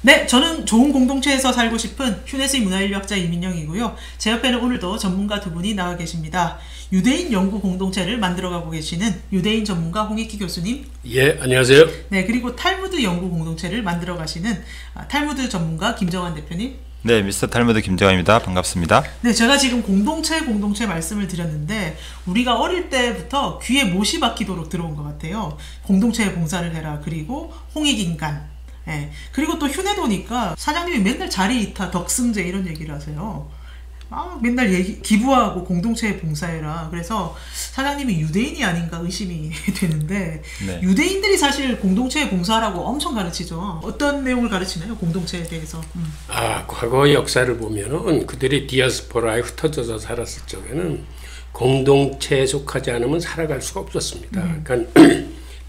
네, 저는 좋은 공동체에서 살고 싶은 휴네스의 문화인류학자 이민영이고요. 제 옆에는 오늘도 전문가 두 분이 나와 계십니다. 유대인 연구 공동체를 만들어가고 계시는 유대인 전문가 홍익희 교수님. 예, 안녕하세요. 네, 그리고 탈무드 연구 공동체를 만들어 가시는 탈무드 전문가 김정환 대표님. 네, 미스터 탈무드 김정환입니다. 반갑습니다. 네, 제가 지금 공동체 말씀을 드렸는데 우리가 어릴 때부터 귀에 못이 박히도록 들어온 것 같아요. 공동체에 봉사를 해라. 그리고 홍익인간. 예. 그리고 또 휴네도니까 사장님이 맨날 자리이타, 덕승제 이런 얘기를 하세요. 맨날 기부하고 공동체에 봉사해라. 그래서 사장님이 유대인이 아닌가 의심이 되는데 네. 유대인들이 사실 공동체에 봉사하라고 엄청 가르치죠. 어떤 내용을 가르치나요? 공동체에 대해서. 과거의 역사를 보면은 그들이 디아스포라에 흩어져서 살았을 적에는 공동체에 속하지 않으면 살아갈 수가 없었습니다. 그러니까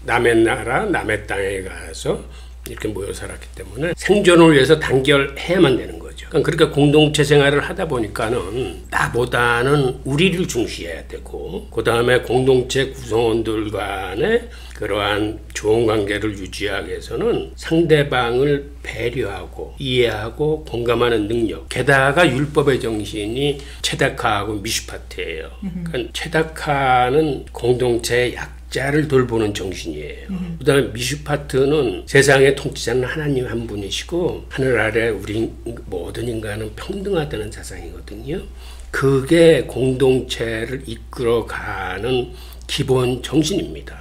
남의 나라, 남의 땅에 가서 이렇게 모여 살았기 때문에 생존을 위해서 단결해야만 되는 거죠. 그러니까 공동체 생활을 하다 보니까는 나보다는 우리를 중시해야 되고, 그 다음에 공동체 구성원들 간의 그러한 좋은 관계를 유지하기 위해서는 상대방을 배려하고 이해하고 공감하는 능력, 게다가 율법의 정신이 체다카하고 미슈파트예요. 그러니까 체다카는 공동체의 자를 돌보는 정신이에요. 그 다음에 미슈파트는 세상의 통치자는 하나님 한 분이시고 하늘 아래 우리 모든 인간은 평등하다는 사상이거든요. 그게 공동체를 이끌어가는 기본 정신입니다.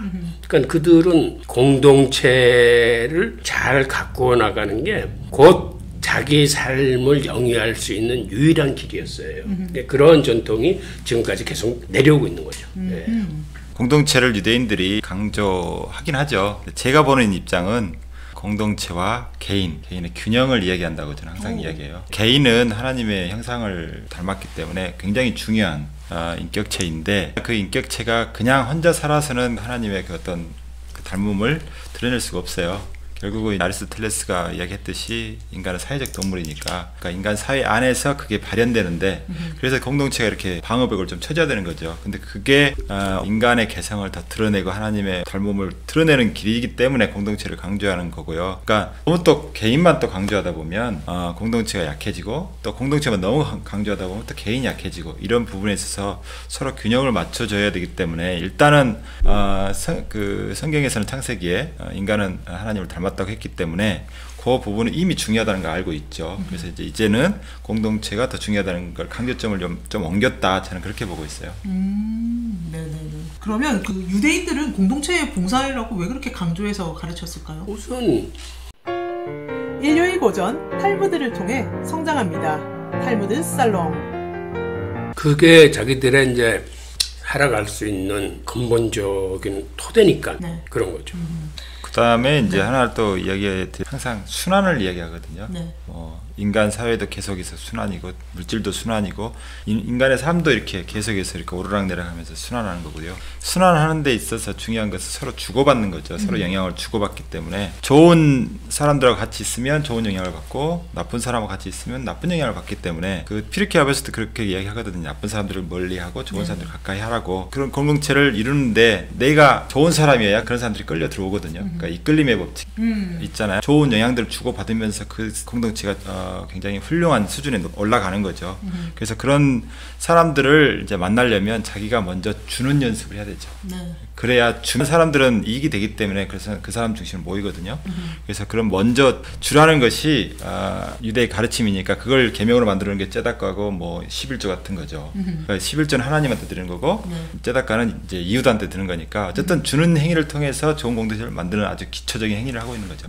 그러니까 그들은 공동체를 잘 가꾸어 나가는 게 곧 자기 삶을 영위할 수 있는 유일한 길이었어요. 그런 전통이 지금까지 계속 내려오고 있는 거죠. 네. 공동체를 유대인들이 강조하긴 하죠. 제가 보는 입장은 공동체와 개인의 균형을 이야기한다고 저는 항상 이야기해요. 개인은 하나님의 형상을 닮았기 때문에 굉장히 중요한 인격체인데 그 인격체가 그냥 혼자 살아서는 하나님의 그 어떤 그 닮음을 드러낼 수가 없어요. 결국은 아리스토텔레스가 이야기했듯이 인간은 사회적 동물이니까 그러니까 인간 사회 안에서 그게 발현되는데 그래서 공동체가 이렇게 방어벽을 좀 쳐줘야 되는 거죠. 근데 그게 인간의 개성을 더 드러내고 하나님의 닮음을 드러내는 길이기 때문에 공동체를 강조하는 거고요. 그러니까 너무 또 개인만 또 강조하다 보면 공동체가 약해지고 또 공동체만 너무 강조하다 보면 또 개인이 약해지고 이런 부분에 있어서 서로 균형을 맞춰줘야 되기 때문에 일단은 성경에서는 창세기에 인간은 하나님을 닮았다고 했기 때문에 그 부분은 이미 중요하다는 걸 알고 있죠. 그래서 이제는 공동체가 더 중요하다는 걸 강조점을 좀 옮겼다. 저는 그렇게 보고 있어요. 네네네. 그러면 그 유대인들은 공동체에 봉사하라고 왜 그렇게 강조해서 가르쳤을까요? 우선 인류의 고전 탈무드를 통해 성장합니다. 탈무드 살롱. 그게 자기들의 이제 살아갈 수 있는 근본적인 토대니까 네. 그런 거죠. 그 다음에 이제 하나 또 항상 순환을 이야기하거든요. 네. 인간 사회도 계속해서 순환이고 물질도 순환이고 인간의 삶도 이렇게 계속해서 이렇게 오르락내락하면서 순환하는 거고요. 순환하는 데 있어서 중요한 것은 서로 주고받는 거죠. 서로 영향을 주고받기 때문에 좋은 사람들하고 같이 있으면 좋은 영향을 받고 나쁜 사람하고 같이 있으면 나쁜 영향을 받기 때문에 그 피르케 아베스도 그렇게 이야기하거든요. 나쁜 사람들을 멀리하고 좋은 사람들을 가까이 하라고. 그런 공동체를 이루는데 내가 좋은 사람이어야 그런 사람들이 끌려 들어오거든요. 그러니까 이끌림의 법칙 있잖아요. 좋은 영향들을 주고받으면서 그 공동체가 굉장히 훌륭한 수준에 올라가는 거죠. 그래서 그런 사람들을 이제 만나려면 자기가 먼저 주는 연습을 해야 되죠. 네. 그래야 주는 사람들은 이익이 되기 때문에 그래서 그 사람 중심으로 모이거든요. 그래서 그럼 먼저 주라는 것이 유대의 가르침이니까 그걸 계명으로 만드는 게 째다가고 뭐 11조 같은 거죠. 그러니까 11조는 하나님한테 드리는 거고 째다가는 이제 이웃한테 드는 거니까 어쨌든 주는 행위를 통해서 좋은 공동체를 만드는 아주 기초적인 행위를 하고 있는 거죠.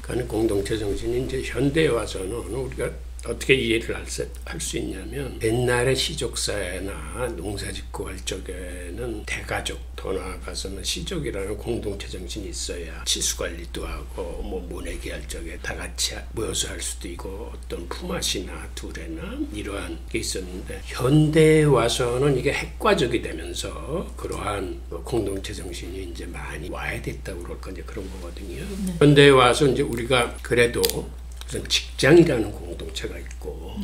그러니까 공동체 정신이 이제 현대에 와서는 우리가 어떻게 이해를 할 수 있냐면 옛날의 시족사회나 농사짓고 할 적에는 대가족, 더 나아가서는 시족이라는 공동체 정신이 있어야 치수관리도 하고 뭐 모내기 할 적에 다 같이 모여서 할 수도 있고 어떤 품앗이나 두레나 이러한 게 있었는데 현대에 와서는 이게 핵과적이 되면서 그러한 공동체 정신이 이제 많이 와야 됐다고 그럴까 이제 그런 거거든요. 네. 현대에 와서 이제 우리가 그래도 직장이라는 공동체가 있고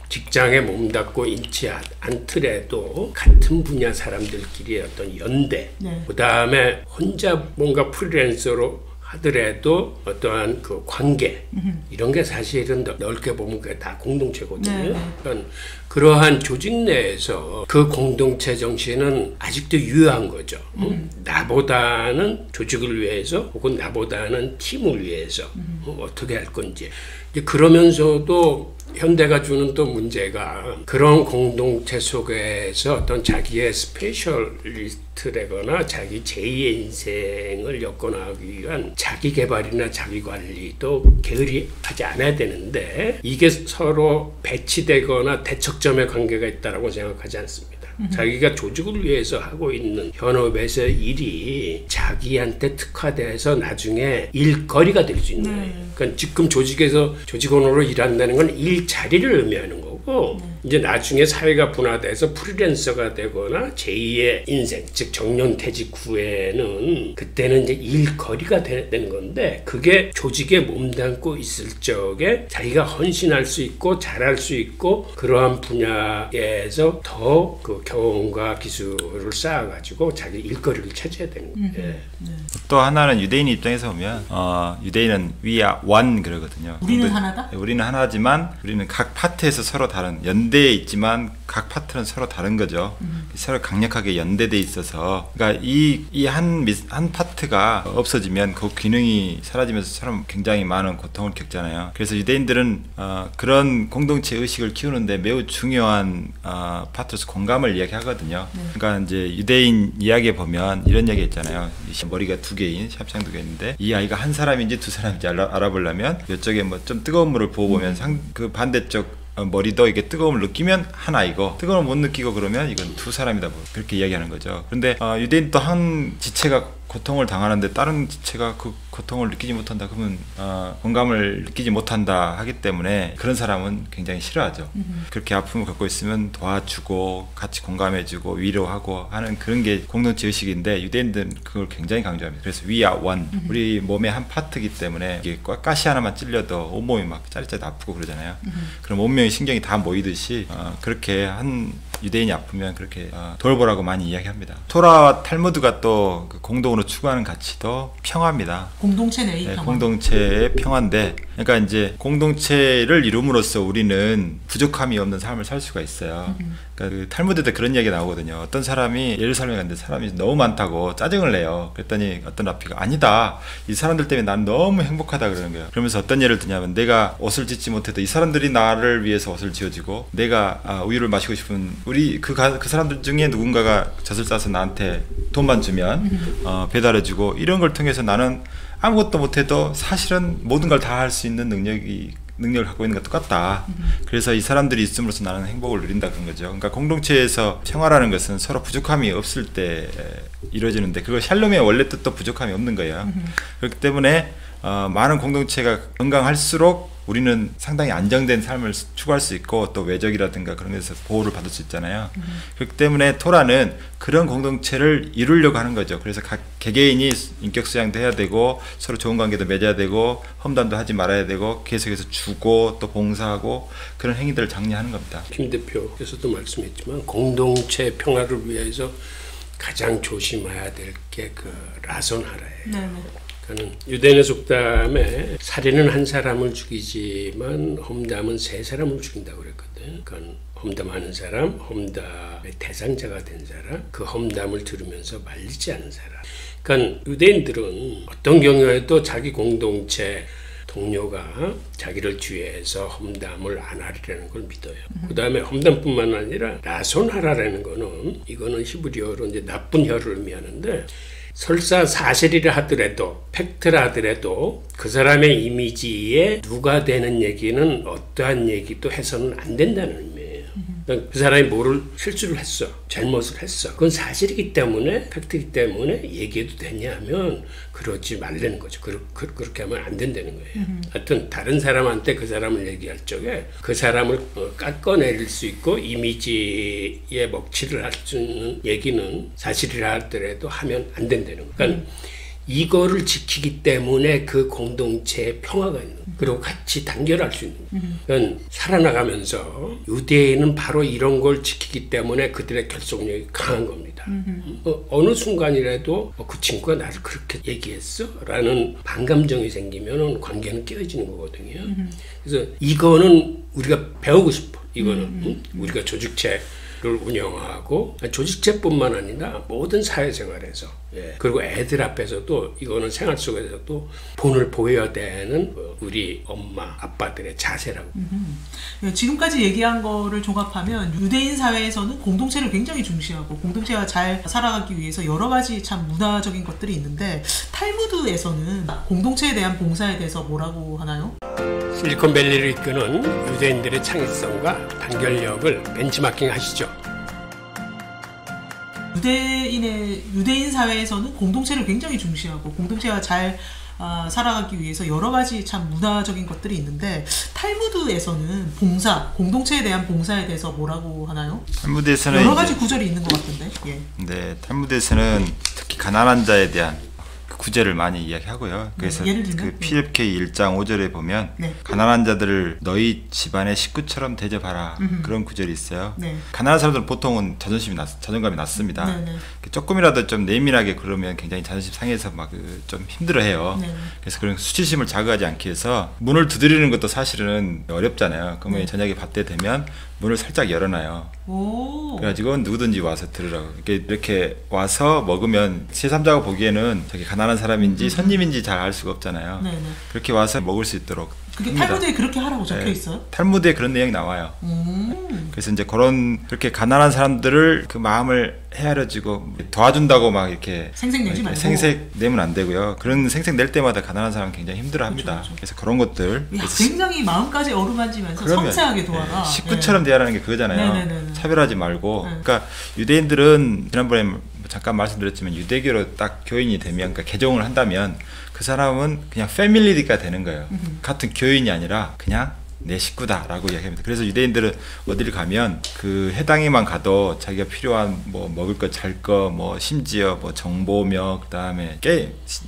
직장에 몸담고 있지 않더라도 같은 분야 사람들끼리의 어떤 연대 그 다음에 혼자 뭔가 프리랜서로 하더라도 어떠한 그 관계 이런 게 사실은 넓게 보면 그게 다 공동체거든요. 그러니까 그러한 조직 내에서 그 공동체 정신은 아직도 유효한 거죠. 나보다는 조직을 위해서 혹은 나보다는 팀을 위해서 어떻게 할 건지. 그러면서도 현대가 주는 또 문제가 그런 공동체 속에서 어떤 자기의 스페셜리스트라거나 자기 제2의 인생을 엮어나가기 위한 자기 개발이나 자기 관리도 게으리하지 않아야 되는데 이게 서로 배치되거나 대척점의 관계가 있다고 생각하지 않습니다. 자기가 조직을 위해서 하고 있는 현업에서의 일이 자기한테 특화돼서 나중에 일거리가 될 수 있는 거예요. 그러니까 지금 조직에서 조직원으로 일한다는 건 일자리를 의미하는 거고 이제 나중에 사회가 분화돼서 프리랜서가 되거나 제2의 인생, 즉 정년퇴직 후에는 그때는 이제 일거리가 되는 건데 그게 조직에 몸담고 있을 적에 자기가 헌신할 수 있고 잘할 수 있고 그러한 분야에서 더 그 경험과 기술을 쌓아가지고 자기 일거리를 찾아야 되는 거예요. 또 하나는 유대인 입장에서 보면 유대인은 we are one 그러거든요. 우리는 하나다? 우리는 하나지만 우리는 각 파트에서 서로 다른 연대에 있지만 각 파트는 서로 다른 거죠. 서로 강력하게 연대돼 있어서 그러니까 이 한 파트가 없어지면 그 기능이 사라지면서 사람 굉장히 많은 고통을 겪잖아요. 그래서 유대인들은 그런 공동체 의식을 키우는데 매우 중요한 파트로서 공감을 이야기하거든요. 그러니까 이제 유대인 이야기에 보면 이런 얘기 있잖아요. 머리가 두 개인 샵창 두 개인데 이 아이가 한 사람인지 두 사람인지 알아보려면 이쪽에 뭐 좀 뜨거운 물을 부어보면 그 반대쪽 머리도 이게 뜨거움을 느끼면 한 아이고 뜨거움을 못 느끼고 그러면 이건 두 사람이다 그렇게 이야기하는 거죠. 그런데 유대인 또 한 지체가 고통을 당하는데 다른 지체가 그 고통을 느끼지 못한다 그러면 공감을 느끼지 못한다 하기 때문에 그런 사람은 굉장히 싫어하죠. 그렇게 아픔을 겪고 있으면 도와주고 같이 공감해주고 위로하고 하는 그런 게 공동체 의식인데 유대인들은 그걸 굉장히 강조합니다. 그래서 we are one. 우리 몸의 한 파트이기 때문에 이게 가시 하나만 찔려도 온몸이 막 짜릿짜릿 아프고 그러잖아요. 그럼 온몸의 신경이 다 모이듯이 그렇게 한 유대인이 아프면 그렇게 돌보라고 많이 이야기합니다. 토라와 탈무드가 또 그 공동으로 추구하는 가치도 평화입니다. 공동체 내의 평화. 평화. 공동체의 평화인데, 그러니까 이제 공동체를 이룸으로써 우리는 부족함이 없는 삶을 살 수가 있어요. 그러니까 그 탈무드에 그런 이야기 나오거든요. 어떤 사람이 예루살렘에 갔는데 사람이 너무 많다고 짜증을 내요. 그랬더니 어떤 라피가 아니다. 이 사람들 때문에 난 너무 행복하다 그러는 거예요. 그러면서 어떤 예를 드냐면 내가 옷을 짓지 못해도 이 사람들이 나를 위해서 옷을 지어주고 내가 우유를 마시고 싶은 우리 그 사람들 중에 누군가가 젖을 싸서 나한테 돈만 주면 배달해주고 이런 걸 통해서 나는 아무것도 못해도 사실은 모든 걸 다 할 수 있는 능력을 갖고 있는 것 똑같다. 그래서 이 사람들이 있음으로써 나는 행복을 누린다 그런 거죠. 그러니까 공동체에서 평화라는 것은 서로 부족함이 없을 때 이루어지는데 그걸 샬롬의 원래 뜻도 부족함이 없는 거예요. 그렇기 때문에 많은 공동체가 건강할수록 우리는 상당히 안정된 삶을 추구할 수 있고 또 외적이라든가 그런 데서 보호를 받을 수 있잖아요. 그렇기 때문에 토라는 그런 공동체를 이루려고 하는 거죠. 그래서 각 개개인이 인격 수양도 해야 되고 서로 좋은 관계도 맺어야 되고 험담도 하지 말아야 되고 계속해서 주고 또 봉사하고 그런 행위들을 장려하는 겁니다. 김 대표께서도 말씀했지만 공동체 평화를 위해서 가장 조심해야 될 게 그 라손하라예요. 네네. 유대인의 속담에 살인은 한 사람을 죽이지만 험담은 세 사람을 죽인다고 그랬거든. 그러니까 험담하는 사람, 험담의 대상자가 된 사람, 그 험담을 들으면서 말리지 않은 사람. 그러니까 유대인들은 어떤 경우에도 자기 공동체 동료가 자기를 뒤에서 험담을 안 하리라는 걸 믿어요. 그 다음에 험담뿐만 아니라 라손하라라는 거는 이거는 히브리어로 이제 나쁜 혀를 의미하는데 설사 사실이라 하더라도 팩트라 하더라도 그 사람의 이미지에 누가 되는 얘기는 어떠한 얘기도 해서는 안 된다는 의미예요. 그 사람이 뭐를 실수를 했어, 잘못을 했어. 그건 사실이기 때문에 팩트이기 때문에 얘기해도 되냐면 그러지 말라는 거죠. 그렇게 하면 안 된다는 거예요. 하여튼 다른 사람한테 그 사람을 얘기할 적에 그 사람을 깎아내릴 수 있고 이미지에 먹칠을 할 수 있는 얘기는 사실이라 하더라도 하면 안 된다는 거예요. 그러니까 이거를 지키기 때문에 그 공동체에 평화가 있는, 그리고 같이 단결할 수 있는. 그러니까 살아나가면서 유대인은 바로 이런 걸 지키기 때문에 그들의 결속력이 강한 겁니다. 어느 순간이라도 그 친구가 나를 그렇게 얘기했어? 라는 반감정이 생기면 관계는 깨어지는 거거든요. 그래서 이거는 우리가 배우고 싶어. 이거는 우리가 조직체를 운영하고 조직체뿐만 아니라 모든 사회생활에서, 예. 그리고 애들 앞에서도 이거는 생활 속에서도 본을 보여야 되는 우리 엄마 아빠들의 자세라고. 지금까지 얘기한 거를 종합하면 유대인 사회에서는 공동체를 굉장히 중시하고 공동체가 잘 살아가기 위해서 여러 가지 참 문화적인 것들이 있는데, 탈무드에서는 공동체에 대한 봉사에 대해서 뭐라고 하나요? 실리콘밸리를 이끄는 유대인들의 창의성과 단결력을 벤치마킹 하시죠. 유대인 사회에서는 공동체를 굉장히 중시하고 공동체가 잘 살아가기 위해서 여러 가지 참 문화적인 것들이 있는데, 탈무드에서는 공동체에 대한 봉사에 대해서 뭐라고 하나요? 탈무드에서는 여러 가지 구절이 있는 것 같은데. 예. 네, 탈무드에서는 특히 가난한 자에 대한 구제를 많이 이야기하고요. 그래서 그 PFK 1장 5절에 보면 네. 가난한 자들을 너희 집안의 식구처럼 대접하라. 그런 구절이 있어요. 네. 가난한 사람들은 보통은 자존감이 낮습니다. 네. 조금이라도 좀 내민하게 그러면 굉장히 자존심 상해서 막 좀 힘들어해요. 네. 그래서 그런 수치심을 자극하지 않기 위해서 문을 두드리는 것도 사실은 어렵잖아요. 그러면 저녁에 밥 때 되면 문을 살짝 열어놔요. 그래가지고 누구든지 와서 들으라고. 이렇게 와서 먹으면 제3자가 보기에는 저기 가난한 사람인지 손님인지 잘 알 수가 없잖아요. 네네. 그렇게 와서 먹을 수 있도록. 그게 합니다. 탈무드에 그렇게 하라고 적혀 있어요? 탈무드에 그런 내용이 나와요. 그래서 이제 그렇게 가난한 사람들을 그 마음을 헤아려주고 도와준다고 막 이렇게 생색내지 말고. 생색 내면 안 되고요. 그런 생색 낼 때마다 가난한 사람은 굉장히 힘들어합니다. 그렇죠. 그래서 그런 것들. 굉장히 마음까지 어루만지면서 섬세하게 도와라. 식구처럼 대하라는 게 그거잖아요. 네네네네. 차별하지 말고. 네. 그러니까 유대인들은 지난번에 잠깐 말씀드렸지만 유대교로 딱 교인이 되면, 그러니까 개종을 한다면 그 사람은 그냥 패밀리가 되는 거예요. 같은 교인이 아니라 그냥 내 식구다라고 이야기합니다. 그래서 유대인들은 어디를 가면 그 해당에만 가도 자기가 필요한 뭐 먹을 것, 잘 거, 뭐 심지어 뭐 정보며 그다음에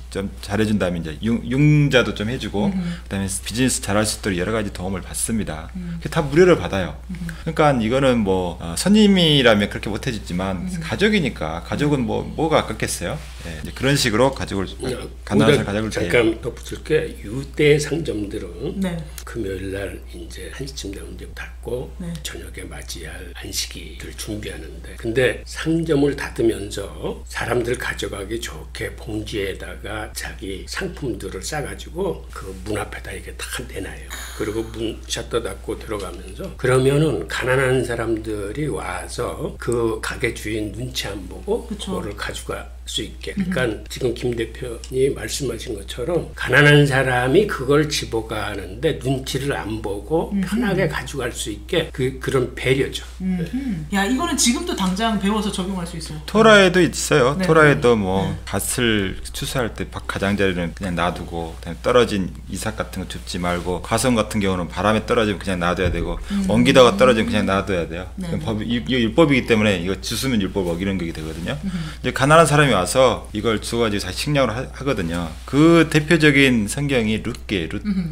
좀 잘해준 다음에 이제 융자도 좀 해주고 그다음에 비즈니스 잘할 수 있도록 여러 가지 도움을 받습니다. 그게 다 무료를 받아요. 그러니까 이거는 뭐 선임이라면 그렇게 못 해주지만 가족이니까 가족은 뭐가 아깝겠어요. 네, 이제 그런 식으로 가난한 가족을 잠깐 덧붙일게. 유대 상점들은 네. 금요일날 이제 1시쯤 되면 이제 닫고 네. 저녁에 맞이할 안식일을 준비하는데, 근데 상점을 닫으면서 사람들 가져가기 좋게 봉지에다가 자기 상품들을 싸가지고 그 문 앞에다 이렇게 다 내놔요. 그리고 문 셔터 닫고 들어가면서, 그러면은 가난한 사람들이 와서 그 가게 주인 눈치 안 보고 그거를 가져가 수 있게. 그러니까 지금 김 대표님 말씀하신 것처럼 가난한 사람이 그걸 집어가는데 눈치를 안 보고 편하게 가져갈 수 있게 그런 배려죠. 네. 야, 이거는 지금도 당장 배워서 적용할 수 있어요. 토라에도 있어요. 네. 토라에도 뭐 밭을 추수할 때 가장자리는 그냥 놔두고, 그다음에 떨어진 이삭 같은 거 줍지 말고, 가성 같은 경우는 바람에 떨어지면 그냥 놔둬야 되고, 옮기다가 떨어지면 그냥 놔둬야 돼요. 이거 율법이기 때문에 이거 주스면 율법 어기는 게 되거든요. 이제 가난한 사람이 와서 이걸 주워가지고 다시 식량으로 하거든요. 그 대표적인 성경이 룻기.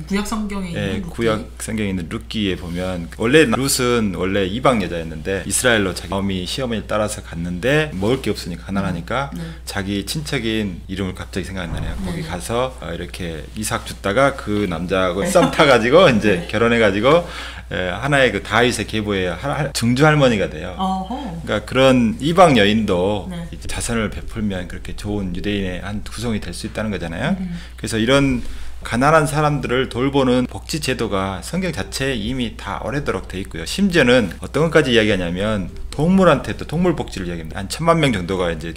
구약 성경에 있는 룻기. 구약 성경에 있는 룻기에 보면, 원래 룻은 원래 이방 여자였는데 이스라엘로 자기 어머니 시어머니를 따라서 갔는데 먹을 게 없으니까 가난하니까 자기 친척인 이름을 갑자기 생각이 나네요. 거기 가서 이렇게 이삭 줬다가 그 남자하고 썸 타가지고 이제 결혼해가지고 하나의 그 다윗의 계보의 증조 할머니가 돼요. 그러니까 그런 이방 여인도 이제 자선을 베풀면 그렇게 좋은 유대인의 한 구성이 될 수 있다는 거잖아요. 그래서 이런 가난한 사람들을 돌보는 복지 제도가 성경 자체에 이미 다 오래도록 돼 있고요. 심지어는 어떤 것까지 이야기하냐면 동물한테도 동물 복지를 이야기합니다. 한 1000만 명 정도가 이제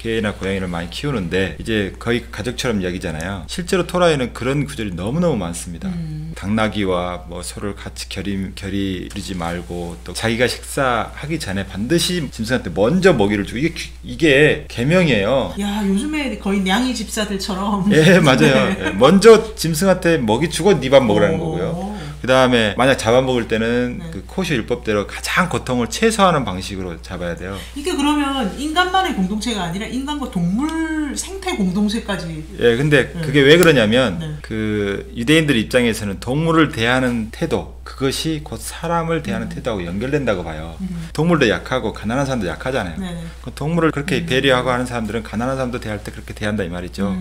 개나 고양이를 많이 키우는데 이제 거의 가족처럼 이야기잖아요. 실제로 토라에는 그런 구절이 너무너무 많습니다. 당나귀와 뭐 소를 같이 결이 부리지 말고, 또 자기가 식사하기 전에 반드시 짐승한테 먼저 먹이를 주고, 이게 계명이에요. 야, 요즘에 거의 냥이 집사들처럼. 예, 맞아요. 예, 먼저 짐승한테 먹이 주고 네 밥 먹으라는 거고요. 그 다음에 만약 잡아먹을 때는 네. 그 코쇼 율법대로 가장 고통을 최소화하는 방식으로 잡아야 돼요. 이게 그러면 인간만의 공동체가 아니라 인간과 동물 생태 공동체까지. 예, 근데 그게 왜 그러냐면 네. 그 유대인들 입장에서는 동물을 대하는 태도, 그것이 곧 사람을 대하는 태도하고 연결된다고 봐요. 동물도 약하고 가난한 사람도 약하잖아요. 네네. 그 동물을 그렇게 배려하고 하는 사람들은 가난한 사람도 대할 때 그렇게 대한다 이 말이죠.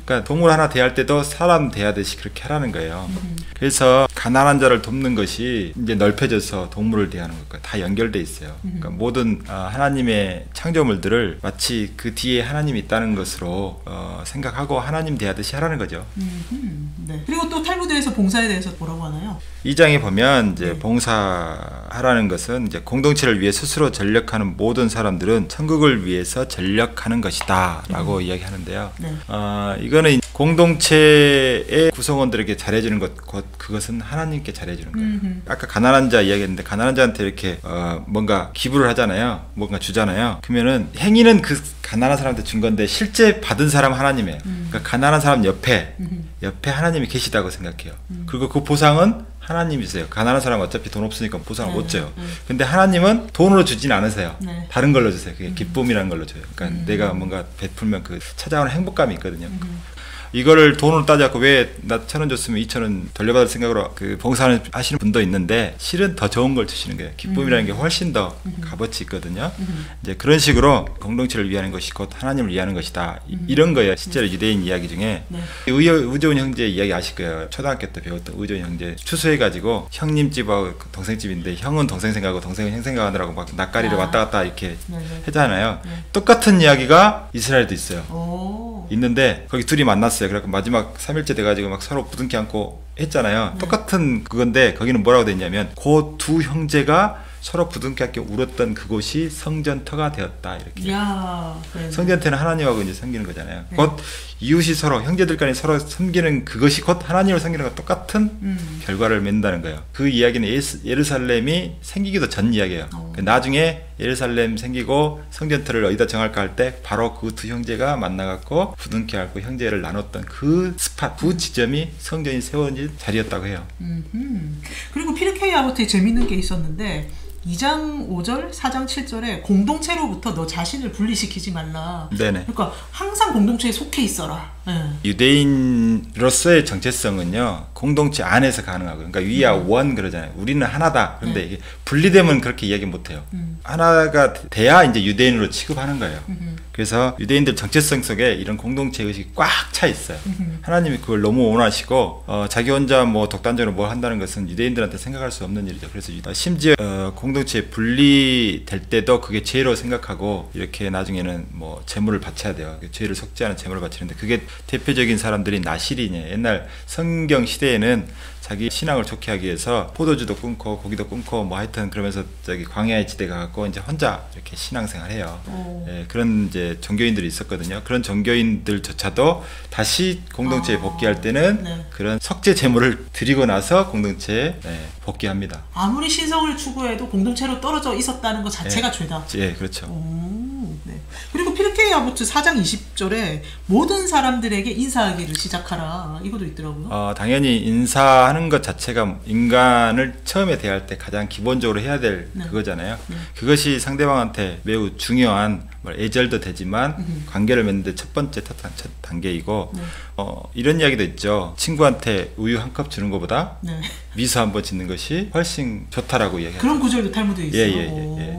그러니까 동물 하나 대할 때도 사람 대하듯이 그렇게 하라는 거예요. 그래서 가난한 자를 돕는 것이 이제 넓혀져서 동물을 대하는 것과 다 연결돼 있어요. 그러니까 모든 하나님의 창조물들을 마치 그 뒤에 하나님이 있다는 것으로 생각하고 하나님 대하듯이 하라는 거죠. 네. 그리고 또 탈무드에서 봉사에 대해서 뭐라고 하나요? 2장에 보면 이제 봉사하라는 것은 이제 공동체를 위해 스스로 전력하는 모든 사람들은 천국을 위해서 전력하는 것이다라고 이야기하는데요. 네. 이거는 공동체의 구성원들에게 잘해주는 것, 그것은 하나님께 잘해주는 거예요. 아까 가난한 자 이야기했는데 가난한 자한테 이렇게 뭔가 기부를 하잖아요. 뭔가 주잖아요. 그러면은 행위는 그 가난한 사람한테 준 건데 실제 받은 사람은 하나님이에요. 그러니까 가난한 사람 옆에 하나님이 계시다고 생각해요. 그리고 그 보상은 하나님이세요. 가난한 사람은 어차피 돈 없으니까 보상을 못 줘요. 근데 하나님은 돈으로 주진 않으세요. 네. 다른 걸로 주세요. 그게 기쁨이라는 걸로 줘요. 그러니까 내가 뭔가 베풀면 그 찾아오는 행복감이 있거든요. 이거를 돈으로 따져갖고 왜 나 1,000원 줬으면 2,000원 돌려받을 생각으로 그 봉사를 하시는 분도 있는데 실은 더 좋은 걸 주시는 거예요. 기쁨이라는 게 훨씬 더 값어치 있거든요. 이제 그런 식으로 공동체를 위하는 것이 곧 하나님을 위하는 것이다. 이런 거예요. 실제로 유대인 이야기 중에 의좋은 형제 이야기 아실 거예요. 초등학교 때 배웠던 의좋은 형제 추수해가지고 형님 집하고 동생 집인데 형은 동생 생각하고 동생은 형 생각하느라고 막 낯가리를 왔다 갔다 이렇게 하잖아요. 똑같은 이야기가 이스라엘도 있어요. 오. 있는데 거기 둘이 만났어요. 그래서 마지막 3일째 돼가지고 막 서로 부둥켜 안고 했잖아요. 똑같은 그건데 거기는 뭐라고 돼 있냐면 그 두 형제가 서로 부둥켜 안고 울었던 그곳이 성전터가 되었다 이렇게. 이야. 네. 성전터는 하나님하고 이제 섬기는 거잖아요. 곧 이웃이 서로 형제들 간에 서로 섬기는 그것이 곧 하나님을 섬기는 것과 똑같은 결과를 맺는다는 거예요. 그 이야기는 예루살렘이 생기기도 전 이야기예요. 나중에 예루살렘 생기고 성전터를 어디다 정할까 할 때 바로 그 두 형제가 만나갖고 부둥켜 안고 형제를 나눴던 그 스팟, 그 지점이 성전이 세워진 자리였다고 해요. 그리고 피르케이 아보트에 재밌는 게 있었는데 2장 5절, 4장 7절에 공동체로부터 너 자신을 분리시키지 말라. 네네. 그러니까 항상 공동체에 속해 있어라. 네. 유대인으로서의 정체성은요 공동체 안에서 가능하고, 그러니까 we are one 그러잖아요. 우리는 하나다. 그런데 이게 분리되면 그렇게 이야기 못해요. 하나가 돼야 이제 유대인으로 취급하는 거예요. 그래서 유대인들 정체성 속에 이런 공동체 의식이 꽉 차 있어요. 하나님이 그걸 너무 원하시고 자기 혼자 뭐 독단적으로 뭘 한다는 것은 유대인들한테 생각할 수 없는 일이죠. 그래서 심지어 공동체 분리될 때도 그게 죄로 생각하고 이렇게 나중에는 뭐 제물을 바쳐야 돼요. 죄를 속죄하는 제물을 바치는데 그게 대표적인 사람들이 나실이냐. 옛날 성경 시대에는 자기 신앙을 좋게 하기 위해서 포도주도 끊고 고기도 끊고 뭐 하여튼 그러면서 저기 광야의 지대 가갖고 이제 혼자 이렇게 신앙생활해요. 예, 그런 이제 종교인들이 있었거든요. 그런 종교인들조차도 다시 공동체에 복귀할 때는 그런 석죄 제물을 드리고 나서 공동체에 복귀합니다. 아무리 신성을 추구해도 공동체로 떨어져 있었다는 것 자체가 죄다. 예, 그렇죠. 네. 그리고 피르케이 아보트 4장 20절에 모든 사람들에게 인사하기를 시작하라. 이것도 있더라고요. 당연히 인사하는 것 자체가 인간을 처음에 대할 때 가장 기본적으로 해야 될 그거잖아요. 그것이 상대방한테 매우 중요한 애절도 되지만 관계를 맺는데 첫 번째 첫 단계이고 이런 이야기도 있죠. 친구한테 우유 한 컵 주는 것보다 미소 한 번 짓는 것이 훨씬 좋다라고 이야기해요. 그런 구절도 탈무드에 있어요. 예.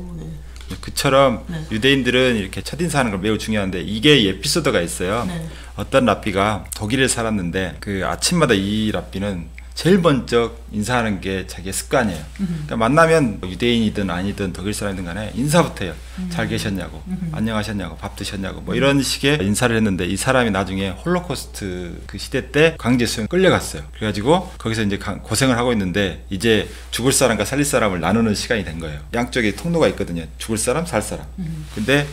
그처럼 유대인들은 이렇게 첫인사하는 걸 매우 중요한데 이게 에피소드가 있어요. 어떤 랍비가 독일에 살았는데 그 아침마다 이 랍비는 제일 먼저 인사하는 게 자기의 습관이에요. 그러니까 만나면 유대인이든 아니든 독일 사람이든 간에 인사부터 해요. 잘 계셨냐고, 안녕하셨냐고, 밥 드셨냐고 뭐 이런 식의 인사를 했는데 이 사람이 나중에 홀로코스트 그 시대 때 강제 수용 끌려갔어요. 그래가지고 거기서 이제 고생을 하고 있는데 이제 죽을 사람과 살릴 사람을 나누는 시간이 된 거예요. 양쪽에 통로가 있거든요. 죽을 사람, 살 사람. 근데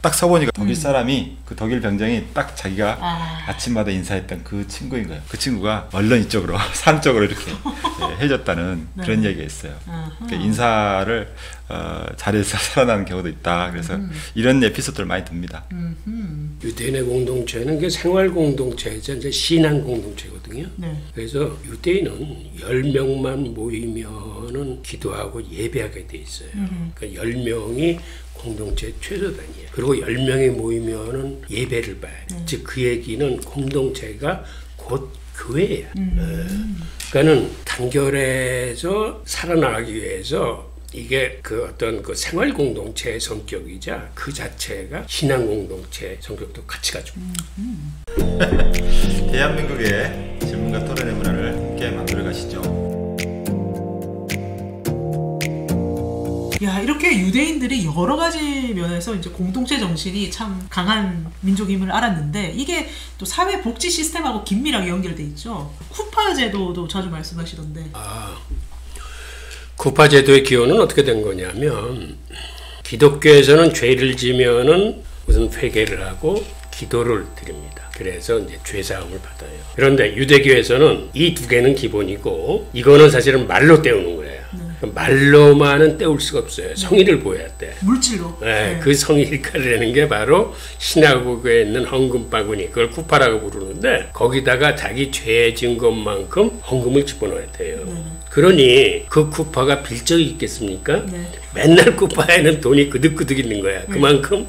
딱 서보니까 독일 사람이 그 독일 병정이 딱 자기가 아침마다 인사했던 그 친구인 거예요. 그 친구가 얼른 이쪽으로 산 쪽으로 이렇게 해줬다는 네. 그런 얘기가 있어요. 그러니까 인사를 잘해서 살아나는 경우도 있다. 그래서 이런 에피소드를 많이 듭니다. 유대인의 공동체는 그 생활 공동체죠. 이제 신앙 공동체거든요. 네. 그래서 유대인은 10명만 모이면은 기도하고 예배하게 돼 있어요. 그러니까 10명이 공동체 최소단이에요. 그리고 10명이 모이면은 예배를 봐요. 즉 그 얘기는 공동체가 곧 교회예요. 그러니까는 단결해서 살아나가기 위해서 이게 그 어떤 그 생활 공동체의 성격이자 그 자체가 신앙 공동체의 성격도 같이 가지고. 대한민국의 질문과 토론의 문화를 함께 만들어 가시죠. 야, 이렇게 유대인들이 여러 가지 면에서 이제 공동체 정신이 참 강한 민족임을 알았는데 이게 또 사회 복지 시스템하고 긴밀하게 연결돼 있죠. 쿠파 제도도 자주 말씀하시던데. 쿠파 제도의 기원은 어떻게 된 거냐면 기독교에서는 죄를 지면은 우선 회개를 하고 기도를 드립니다. 그래서 이제 죄사함을 받아요. 그런데 유대교에서는 이 두 개는 기본이고 이거는 사실은 말로 때우는 거예요. 말로만은 때울 수가 없어요. 성의를 보여야 돼. 물질로. 네, 그 성의를 가리는 게 바로 시나고그에 있는 헌금 바구니, 그걸 쿠파라고 부르는데 거기다가 자기 죄 지은 것만큼 헌금을 집어넣어야 돼요. 그러니 그 쿠파가 빌적이 있겠습니까? 맨날 쿠파에는 돈이 그득그득 있는 거야. 그만큼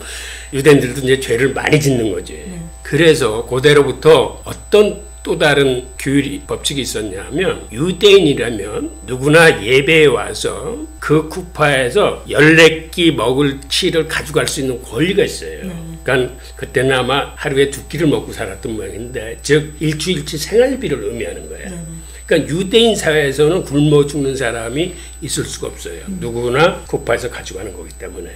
유대인들도 이제 죄를 많이 짓는 거지. 그래서 그대로부터 어떤 또 다른 규율이 법칙이 있었냐면 유대인이라면 누구나 예배에 와서 그 쿠파에서 14끼 먹을 치를 가져갈 수 있는 권리가 있어요. 그러니까 그때는 아마 하루에 2끼를 먹고 살았던 모양인데 즉 일주일치 생활비를 의미하는 거예요. 그러니까 유대인 사회에서는 굶어 죽는 사람이 있을 수가 없어요. 누구나 쿠파에서 가져가는 거기 때문에.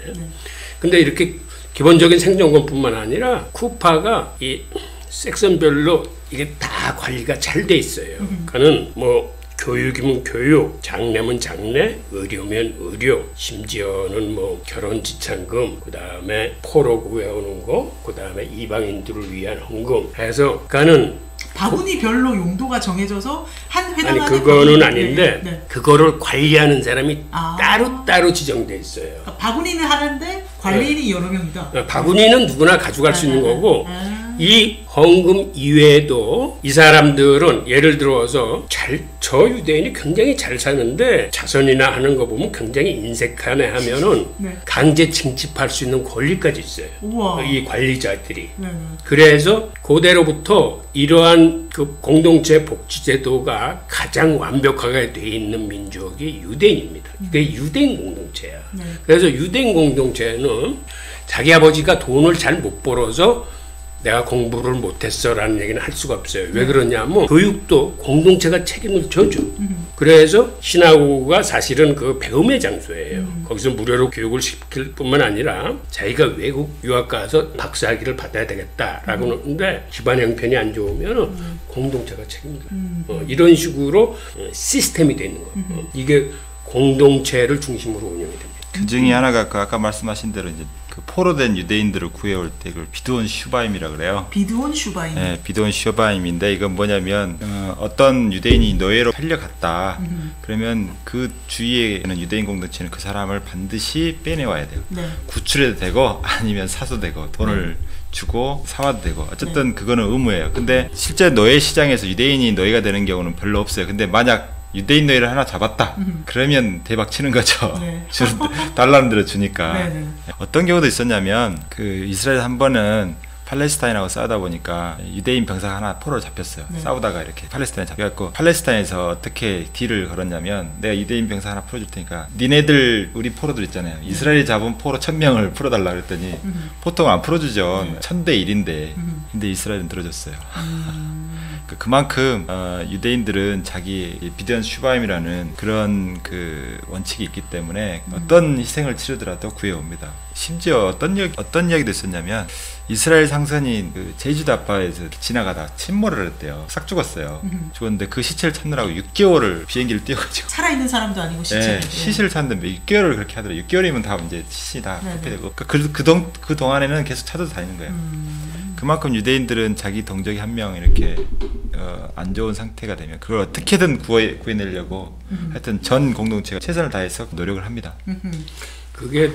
근데 이렇게 기본적인 생존권뿐만 아니라 쿠파가 이 섹션별로 이게 다 관리가 잘 돼 있어요. 그러니까는 뭐 교육이면 교육, 장례면 장례, 의료면 의료, 심지어는 뭐 결혼 지참금, 그 다음에 포로 구해오는 거, 그 다음에 이방인들을 위한 헌금 해서 그러니까는 바구니별로 용도가 정해져서 한 회당 아니 그거는 아닌데 네. 그거를 관리하는 사람이 따로 지정돼 있어요. 그러니까 바구니는 하는데 관리인이 여러 명이다. 바구니는 누구나 가져갈 수 있는 거고 이 헌금 이외에도 이 사람들은 예를 들어서 저 유대인이 굉장히 잘 사는데 자선이나 하는 거 보면 굉장히 인색하네 하면은 강제 징집할 수 있는 권리까지 있어요. 우와. 이 관리자들이. 그래서 그대로부터 이러한 그 공동체 복지제도가 가장 완벽하게 돼 있는 민족이 유대인입니다. 그게 유대인 공동체야. 그래서 유대인 공동체는 자기 아버지가 돈을 잘 못 벌어서 내가 공부를 못했어라는 얘기는 할 수가 없어요. 왜 그러냐면 교육도 공동체가 책임을 져줘. 그래서 시나고그가 사실은 그 배움의 장소예요. 거기서 무료로 교육을 시킬 뿐만 아니라 자기가 외국 유학 가서 박사학위를 받아야 되겠다라고 하는데 집안 형편이 안 좋으면 공동체가 책임을 져요. 이런 식으로 시스템이 돼 있는 거예요. 이게 공동체를 중심으로 운영이 됩니다. 그 중에 하나가 그 아까 말씀하신 대로 이제 그 포로된 유대인들을 구해올 때 그걸 비드온 슈바임이라 그래요. 비드온 슈바임. 네, 비드온 슈바임인데 이건 뭐냐면 어떤 유대인이 노예로 팔려갔다. 그러면 그 주위에 있는 유대인 공동체는 그 사람을 반드시 빼내와야 돼요. 구출해도 되고 아니면 사도 되고 돈을 주고 사와도 되고 어쨌든 그거는 의무예요. 근데 실제 노예 시장에서 유대인이 노예가 되는 경우는 별로 없어요. 근데 만약 유대인 노예를 하나 잡았다. 그러면 대박 치는 거죠. 달라는 대로 주니까. 어떤 경우도 있었냐면 그 이스라엘 한 번은 팔레스타인하고 싸우다 보니까 유대인 병사가 하나 포로로 잡혔어요. 싸우다가 이렇게 팔레스타인에 잡혀갖고 팔레스타인에서 어떻게 딜을 걸었냐면 내가 유대인 병사 하나 풀어줄 테니까 니네들 우리 포로들 있잖아요. 이스라엘이 잡은 포로 1000명을 풀어달라 그랬더니 보통 안 풀어주죠. 1000대1인데 근데 이스라엘은 들어줬어요. 그만큼 유대인들은 자기 비드온 슈바임이라는 그런 그 원칙이 있기 때문에 어떤 희생을 치르더라도 구해옵니다. 심지어 어떤 이야기도 있었냐면 이스라엘 상선이 그 제주도 앞바다에서 지나가다 침몰을 했대요. 싹 죽었어요. 죽었는데 그 시체를 찾느라고 6개월을 비행기를 뛰어가지고 살아있는 사람도 아니고 시체. 시신을 찾는데 6개월을 그렇게 하더라고요. 6개월이면 다 이제 시신이 다 회피되고 그 동안에는 계속 찾아서 다니는 거예요. 그만큼 유대인들은 자기 동족이 한 명 이렇게 안 좋은 상태가 되면 그걸 어떻게든 구해내려고 하여튼 전 공동체가 최선을 다해서 노력을 합니다. 그게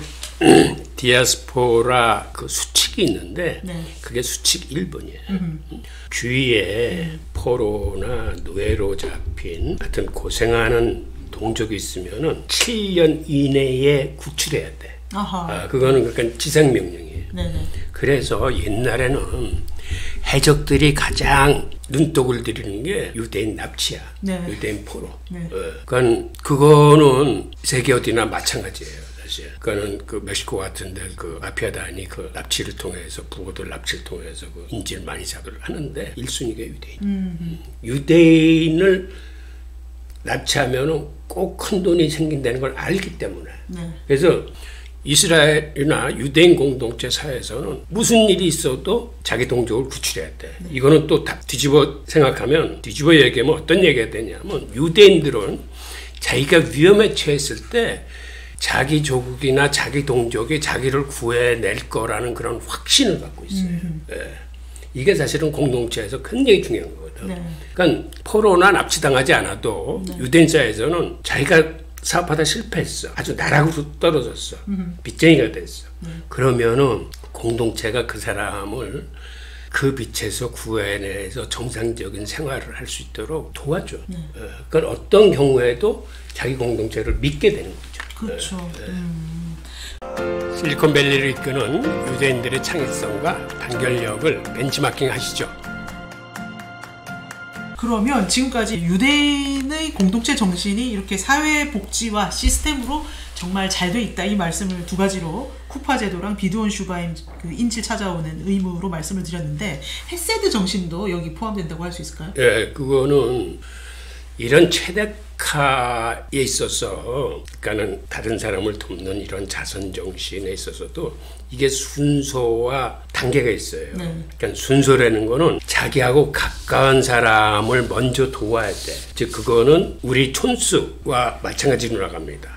디아스포라 그 수칙이 있는데 네. 그게 수칙 1번이에요. 주위에 포로나 노예로 잡힌 하여튼 고생하는 동족이 있으면은 7년 이내에 구출해야 돼. 아하. 그거는 그러니까 지상명령이에요. 네네. 그래서 옛날에는 해적들이 가장 눈독을 들이는 게 유대인 납치야. 네. 유대인 포로. 네. 그러니까 그거는 세계 어디나 마찬가지예요. 그거는 그 멕시코 같은데 그 마피아단이 그 납치를 통해서 부고들 납치를 통해서 그 인질 많이 잡을 하는데 1순위가 유대인. 유대인을 납치하면은 꼭 큰 돈이 생긴다는 걸 알기 때문에. 네. 그래서 이스라엘이나 유대인 공동체 사회에서는 무슨 일이 있어도 자기 동족을 구출해야 돼. 이거는 또 다 뒤집어 생각하면 뒤집어 얘기하면 어떤 얘기가 되냐면 유대인들은 자기가 위험에 처했을 때 자기 조국이나 자기 동족이 자기를 구해낼 거라는 그런 확신을 갖고 있어요. 예. 이게 사실은 공동체에서 굉장히 중요한 거거든. 네. 그러니까 포로나 납치당하지 않아도 유대인 사회에서는 자기가 사업하다 실패했어. 아주 나락으로 떨어졌어. 빚쟁이가 됐어. 그러면은 공동체가 그 사람을 그 빛에서 구해내서 정상적인 생활을 할 수 있도록 도와줘. 그러니까 어떤 경우에도 자기 공동체를 믿게 되는 거죠. 그렇죠. 실리콘밸리를 이끄는 유대인들의 창의성과 단결력을 벤치마킹 하시죠. 그러면 지금까지 유대인의 공동체 정신이 이렇게 사회 복지와 시스템으로 정말 잘 돼 있다 이 말씀을 두 가지로 쿠파 제도랑 비두온 슈바임 그 인질 찾아오는 의무로 말씀을 드렸는데 헤세드 정신도 여기 포함된다고 할 수 있을까요? 예, 그거는 이런 최대카에 있어서 그러니까는 다른 사람을 돕는 이런 자선 정신에 있어서도 이게 순서와 단계가 있어요. 네. 그러니까 순서라는 거는 자기하고 가까운 사람을 먼저 도와야 돼. 즉 그거는 우리 촌수와 마찬가지로 나갑니다.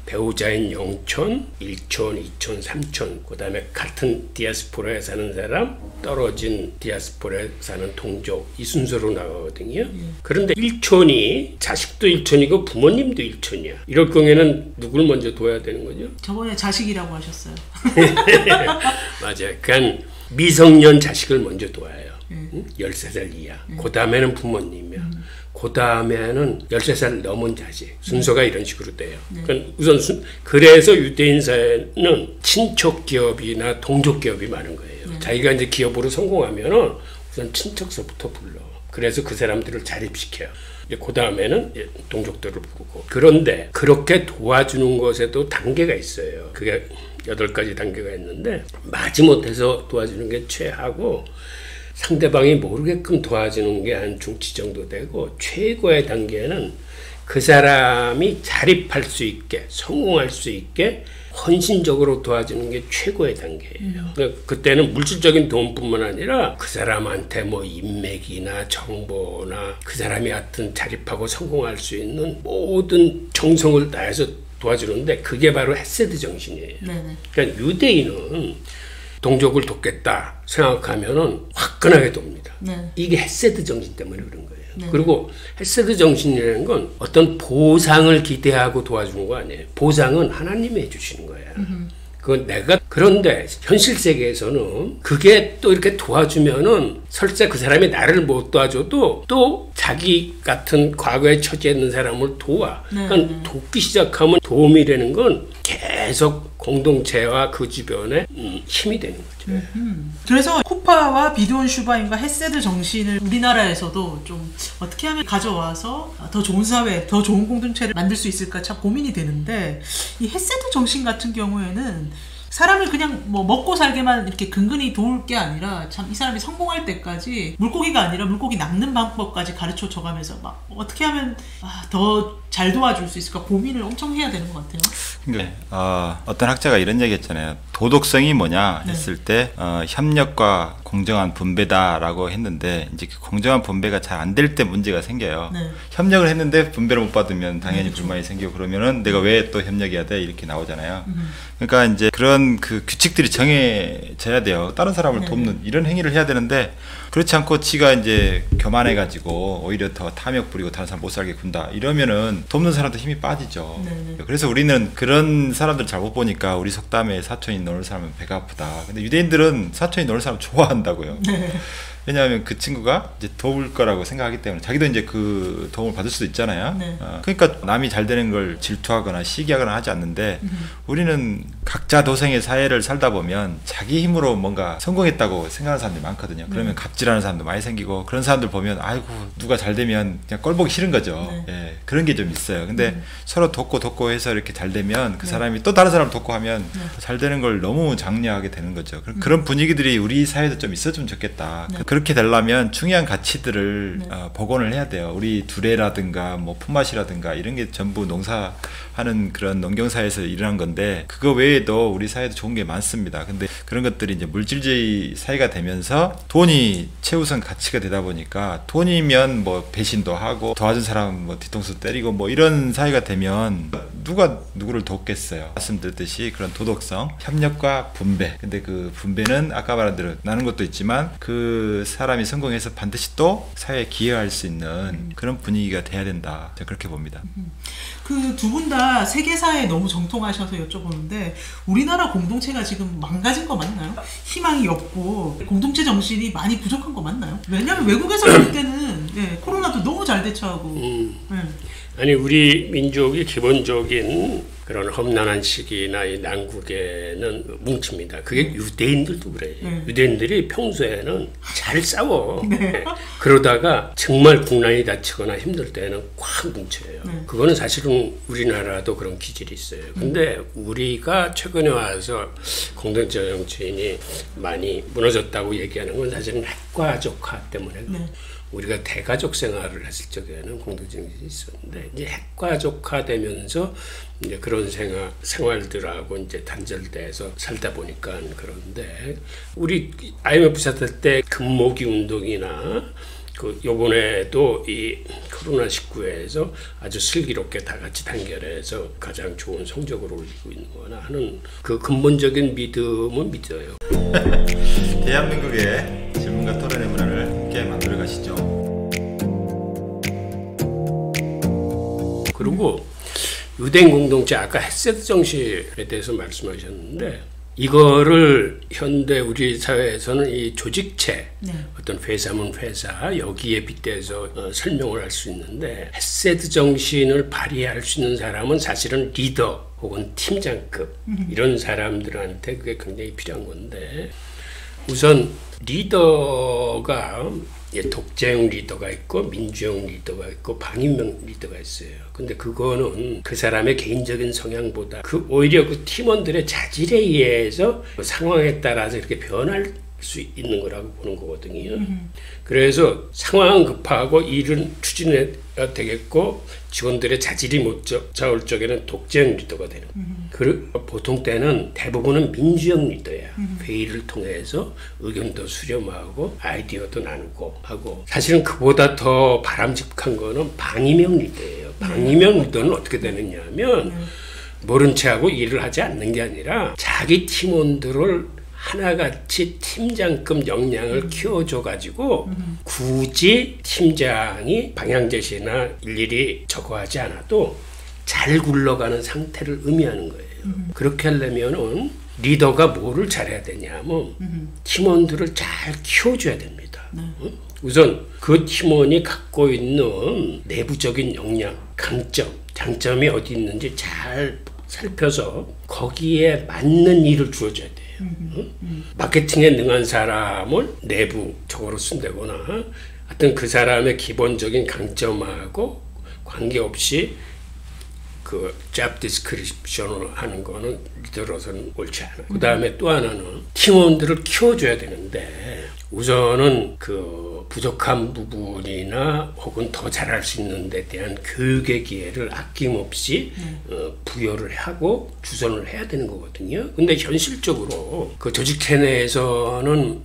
배우자인 영촌, 일촌, 이촌, 삼촌, 그다음에 같은 디아스포라에 사는 사람, 떨어진 디아스포라에 사는 동족 이 순서로 나가거든요. 그런데 일촌이 자식도 일촌이고 부모님도 일촌이야. 이럴 경우에는 누굴 먼저 도와야 되는 거죠? 저번에 자식이라고 하셨어요. 맞아요. 그러니까 미성년 자식을 먼저 도와요. 13살 이하. 그 다음에는 부모님이야. 그 다음에는 13살 넘은 자식. 순서가 이런 식으로 돼요. 그러니까 우선 그래서 유대인 사회는 친척 기업이나 동족 기업이 많은 거예요. 자기가 이제 기업으로 성공하면은 우선 친척서부터 불러. 그래서 그 사람들을 자립시켜요. 그 다음에는 동족들을 부르고. 그런데 그렇게 도와주는 것에도 단계가 있어요. 그게 8가지 단계가 있는데 마지못해서 도와주는 게 최하고 상대방이 모르게끔 도와주는 게 한 중치 정도 되고 최고의 단계는 그 사람이 자립할 수 있게 성공할 수 있게 헌신적으로 도와주는 게 최고의 단계예요. 그때는 물질적인 도움뿐만 아니라 그 사람한테 뭐 인맥이나 정보나 그 사람이 하여튼 자립하고 성공할 수 있는 모든 정성을 다해서 도와주는데 그게 바로 헤세드 정신이에요. 네네. 그러니까 유대인은 동족을 돕겠다 생각하면은 화끈하게 돕니다. 네. 이게 헤세드 정신 때문에 그런 거예요. 네. 그리고 헤세드 정신이라는 건 어떤 보상을 기대하고 도와주는 거 아니에요. 보상은 하나님이 해주시는 거예요. 그건 내가 그런데 현실 세계에서는 그게 또 이렇게 도와주면은 설사 그 사람이 나를 못 도와줘도 또 자기 같은 과거에 처지에 있는 사람을 도와. 그러니까 돕기 시작하면 도움이 되는 건 계속 공동체와 그 주변에 힘이 되는 거죠. 그래서 쿠파와 비두온 슈바임과 헤세드 정신을 우리나라에서도 좀 어떻게 하면 가져와서 더 좋은 사회, 더 좋은 공동체를 만들 수 있을까 참 고민이 되는데 이 헤세드 정신 같은 경우에는 사람을 그냥 뭐 먹고 살게만 이렇게 근근히 도울 게 아니라 참 이 사람이 성공할 때까지 물고기가 아니라 물고기 낚는 방법까지 가르쳐 줘가면서 막 어떻게 하면 더 잘 도와줄 수 있을까 고민을 엄청 해야 되는 것 같아요. 그러니까 어떤 학자가 이런 얘기했잖아요. 도덕성이 뭐냐 했을 때 협력과 공정한 분배다라고 했는데 이제 그 공정한 분배가 잘 안 될 때 문제가 생겨요. 네. 협력을 했는데 분배를 못 받으면 당연히 그렇죠. 불만이 생기고 그러면은 내가 왜 또 협력해야 돼 이렇게 나오잖아요. 그러니까 이제 그런 그 규칙들이 정해져야 돼요. 다른 사람을 네. 돕는 이런 행위를 해야 되는데 그렇지 않고 지가 이제 교만해가지고 오히려 더 탐욕 부리고 다른 사람 못 살게 군다 이러면은 돕는 사람도 힘이 빠지죠. 네. 그래서 우리는 그런 사람들 잘 못 보니까 우리 속담에 사촌이 노는 사람은 배가 아프다. 근데 유대인들은 사촌이 노는 사람 좋아한다고요. 네. 왜냐하면 그 친구가 이제 도울 거라고 생각하기 때문에 자기도 이제 그 도움을 받을 수도 있잖아요. 네. 그러니까 남이 잘 되는 걸 질투하거나 시기하거나 하지 않는데 우리는 각자 도생의 사회를 살다 보면 자기 힘으로 뭔가 성공했다고 생각하는 사람들이 많거든요. 그러면 갑질하는 사람도 많이 생기고 그런 사람들 보면 아이고 누가 잘 되면 그냥 꼴 보기 싫은 거죠. 네. 예, 그런 게 좀 있어요. 근데 서로 돕고 해서 이렇게 잘 되면 그 사람이 또 다른 사람을 돕고 하면 잘 되는 걸 너무 장려하게 되는 거죠. 그런 분위기들이 우리 사회도 좀 있었으면 좋겠다. 그렇게 되려면 중요한 가치들을 복원을 해야 돼요. 우리 두레라든가 뭐 품맛이라든가 이런 게 전부 농사하는 그런 농경사회에서 일어난 건데 그거 외에도 우리 사회도 좋은 게 많습니다. 근데 그런 것들이 이제 물질주의 사회가 되면서 돈이 최우선 가치가 되다 보니까 돈이면 뭐 배신도 하고 도와준 사람 뭐 뒤통수 때리고 뭐 이런 사회가 되면 누가 누구를 돕겠어요. 말씀드렸듯이 그런 도덕성, 협력과 분배. 근데 그 분배는 아까 말한 대로 나는 것도 있지만 그 사람이 성공해서 반드시 또 사회에 기여할 수 있는 그런 분위기가 돼야 된다. 제가 그렇게 봅니다. 그 두 분 다 세계사에 너무 정통하셔서 여쭤보는데 우리나라 공동체가 지금 망가진 거 맞나요? 희망이 없고 공동체 정신이 많이 부족한 거 맞나요? 왜냐하면 외국에서 볼 때는 코로나도 너무 잘 대처하고 아니 우리 민족이 기본적인 그런 험난한 시기나 이 난국에는 뭉칩니다. 그게 유대인들도 그래요. 유대인들이 평소에는 잘 싸워. 그러다가 정말 국난이 닥치거나 힘들 때는 꽉 뭉쳐요. 그거는 사실은 우리나라도 그런 기질이 있어요. 근데 우리가 최근에 와서 공동체 정치인이 많이 무너졌다고 얘기하는 건 사실은 핵가족화 때문에 우리가 대가족 생활을 했을 적에는 공동정신이 있었는데 이제 핵가족화되면서 이제 그런 생활들하고 이제 단절돼서 살다 보니까 그런데 우리 IMF 사태 때 금모기 운동이나 그 요번에도 이 코로나19에서 아주 슬기롭게 다 같이 단결해서 가장 좋은 성적을 올리고 있는 거나 하는 그 근본적인 믿음은 믿어요. 대한민국의 질문과 토론의 문화를 함께 만들어 가시죠. 그리고 유대인 공동체 아까 헤세드 정신에 대해서 말씀하셨는데 이거를 현대 우리 사회에서는 이 조직체 어떤 회사면 회사 여기에 빗대서 설명을 할 수 있는데 헤세드 정신을 발휘할 수 있는 사람은 사실은 리더 혹은 팀장급 이런 사람들한테 그게 굉장히 필요한 건데 우선 리더가 독재형 리더가 있고 민주형 리더가 있고 방임형 리더가 있어요. 근데 그거는 그 사람의 개인적인 성향보다 오히려 그 팀원들의 자질에 의해서 상황에 따라서 이렇게 변할 수 있는 거라고 보는 거거든요. 그래서 상황은 급하고 일은 추진해야 되겠고 직원들의 자질이 못 잡을 적에는 독재형 리더가 되는 그리고 보통 때는 대부분은 민주형 리더야. 회의를 통해서 의견도 수렴하고 아이디어도 나누고 하고 사실은 그보다 더 바람직한 거는 방임형 리더예요. 방임형 리더는 어떻게 되느냐 하면 모른 체하고 일을 하지 않는 게 아니라 자기 팀원들을 하나같이 팀장급 역량을 키워줘가지고 굳이 팀장이 방향 제시나 일일이 적어하지 않아도 잘 굴러가는 상태를 의미하는 거예요. 그렇게 하려면은 리더가 뭐를 잘해야 되냐면 팀원들을 잘 키워줘야 됩니다. 우선 그 팀원이 갖고 있는 내부적인 역량, 강점, 장점이 어디 있는지 잘 살펴서 거기에 맞는 일을 주어줘야 돼요. 마케팅에 능한 사람을 내부적으로 쓴다거나 하여튼 그 사람의 기본적인 강점하고 관계없이 그 잡 디스크립션을 하는 거는 리더로서는 옳지 않아요. 그 다음에 또 하나는 팀원들을 키워줘야 되는데 우선은 그 부족한 부분이나 혹은 더 잘할 수 있는 데 대한 교육의 기회를 아낌없이 부여를 하고 주선을 해야 되는 거거든요. 근데 현실적으로 그 조직체 내에서는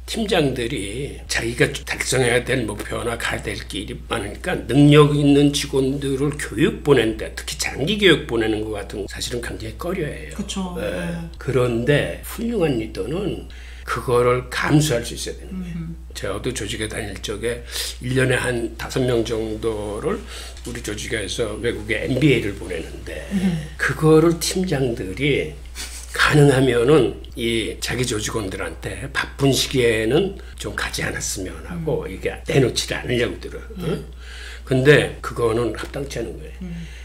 팀장들이 자기가 달성해야 될 목표나 가야 될 길이 많으니까 능력 있는 직원들을 교육 보낸다, 특히 장기 교육 보내는 것 같은 거 사실은 굉장히 꺼려해요. 그렇죠. 그런데 훌륭한 리더는 그거를 감수할 수 있어야 되는 거예요. 저도 조직에 다닐 적에 1년에 한 5명 정도를 우리 조직에서 외국에 MBA를 보내는데 그거를 팀장들이 가능하면 이 자기 조직원들한테 바쁜 시기에는 좀 가지 않았으면 하고 이게 내놓지를 않으려고 들어요. 근데 그거는 합당치 않은 거예요.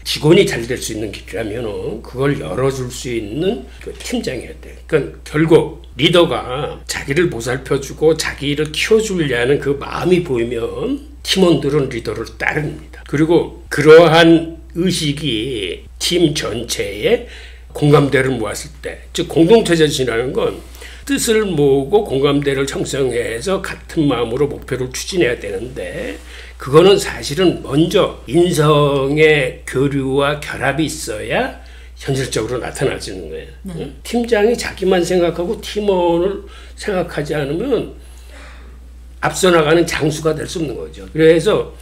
직원이 잘 될 수 있는 길이라면 그걸 열어줄 수 있는 그 팀장이어야 돼. 그러니까 결국 리더가 자기를 보살펴주고 자기를 키워주려는 그 마음이 보이면 팀원들은 리더를 따릅니다. 그리고 그러한 의식이 팀 전체에 공감대를 모았을 때, 즉 공동체 정신이라는 건 뜻을 모으고 공감대를 형성해서 같은 마음으로 목표를 추진해야 되는데 그거는 사실은 먼저 인성의 교류와 결합이 있어야 현실적으로 나타나지는 거예요. 팀장이 자기만 생각하고 팀원을 생각하지 않으면 앞서 나가는 장수가 될 수 없는 거죠. 그래서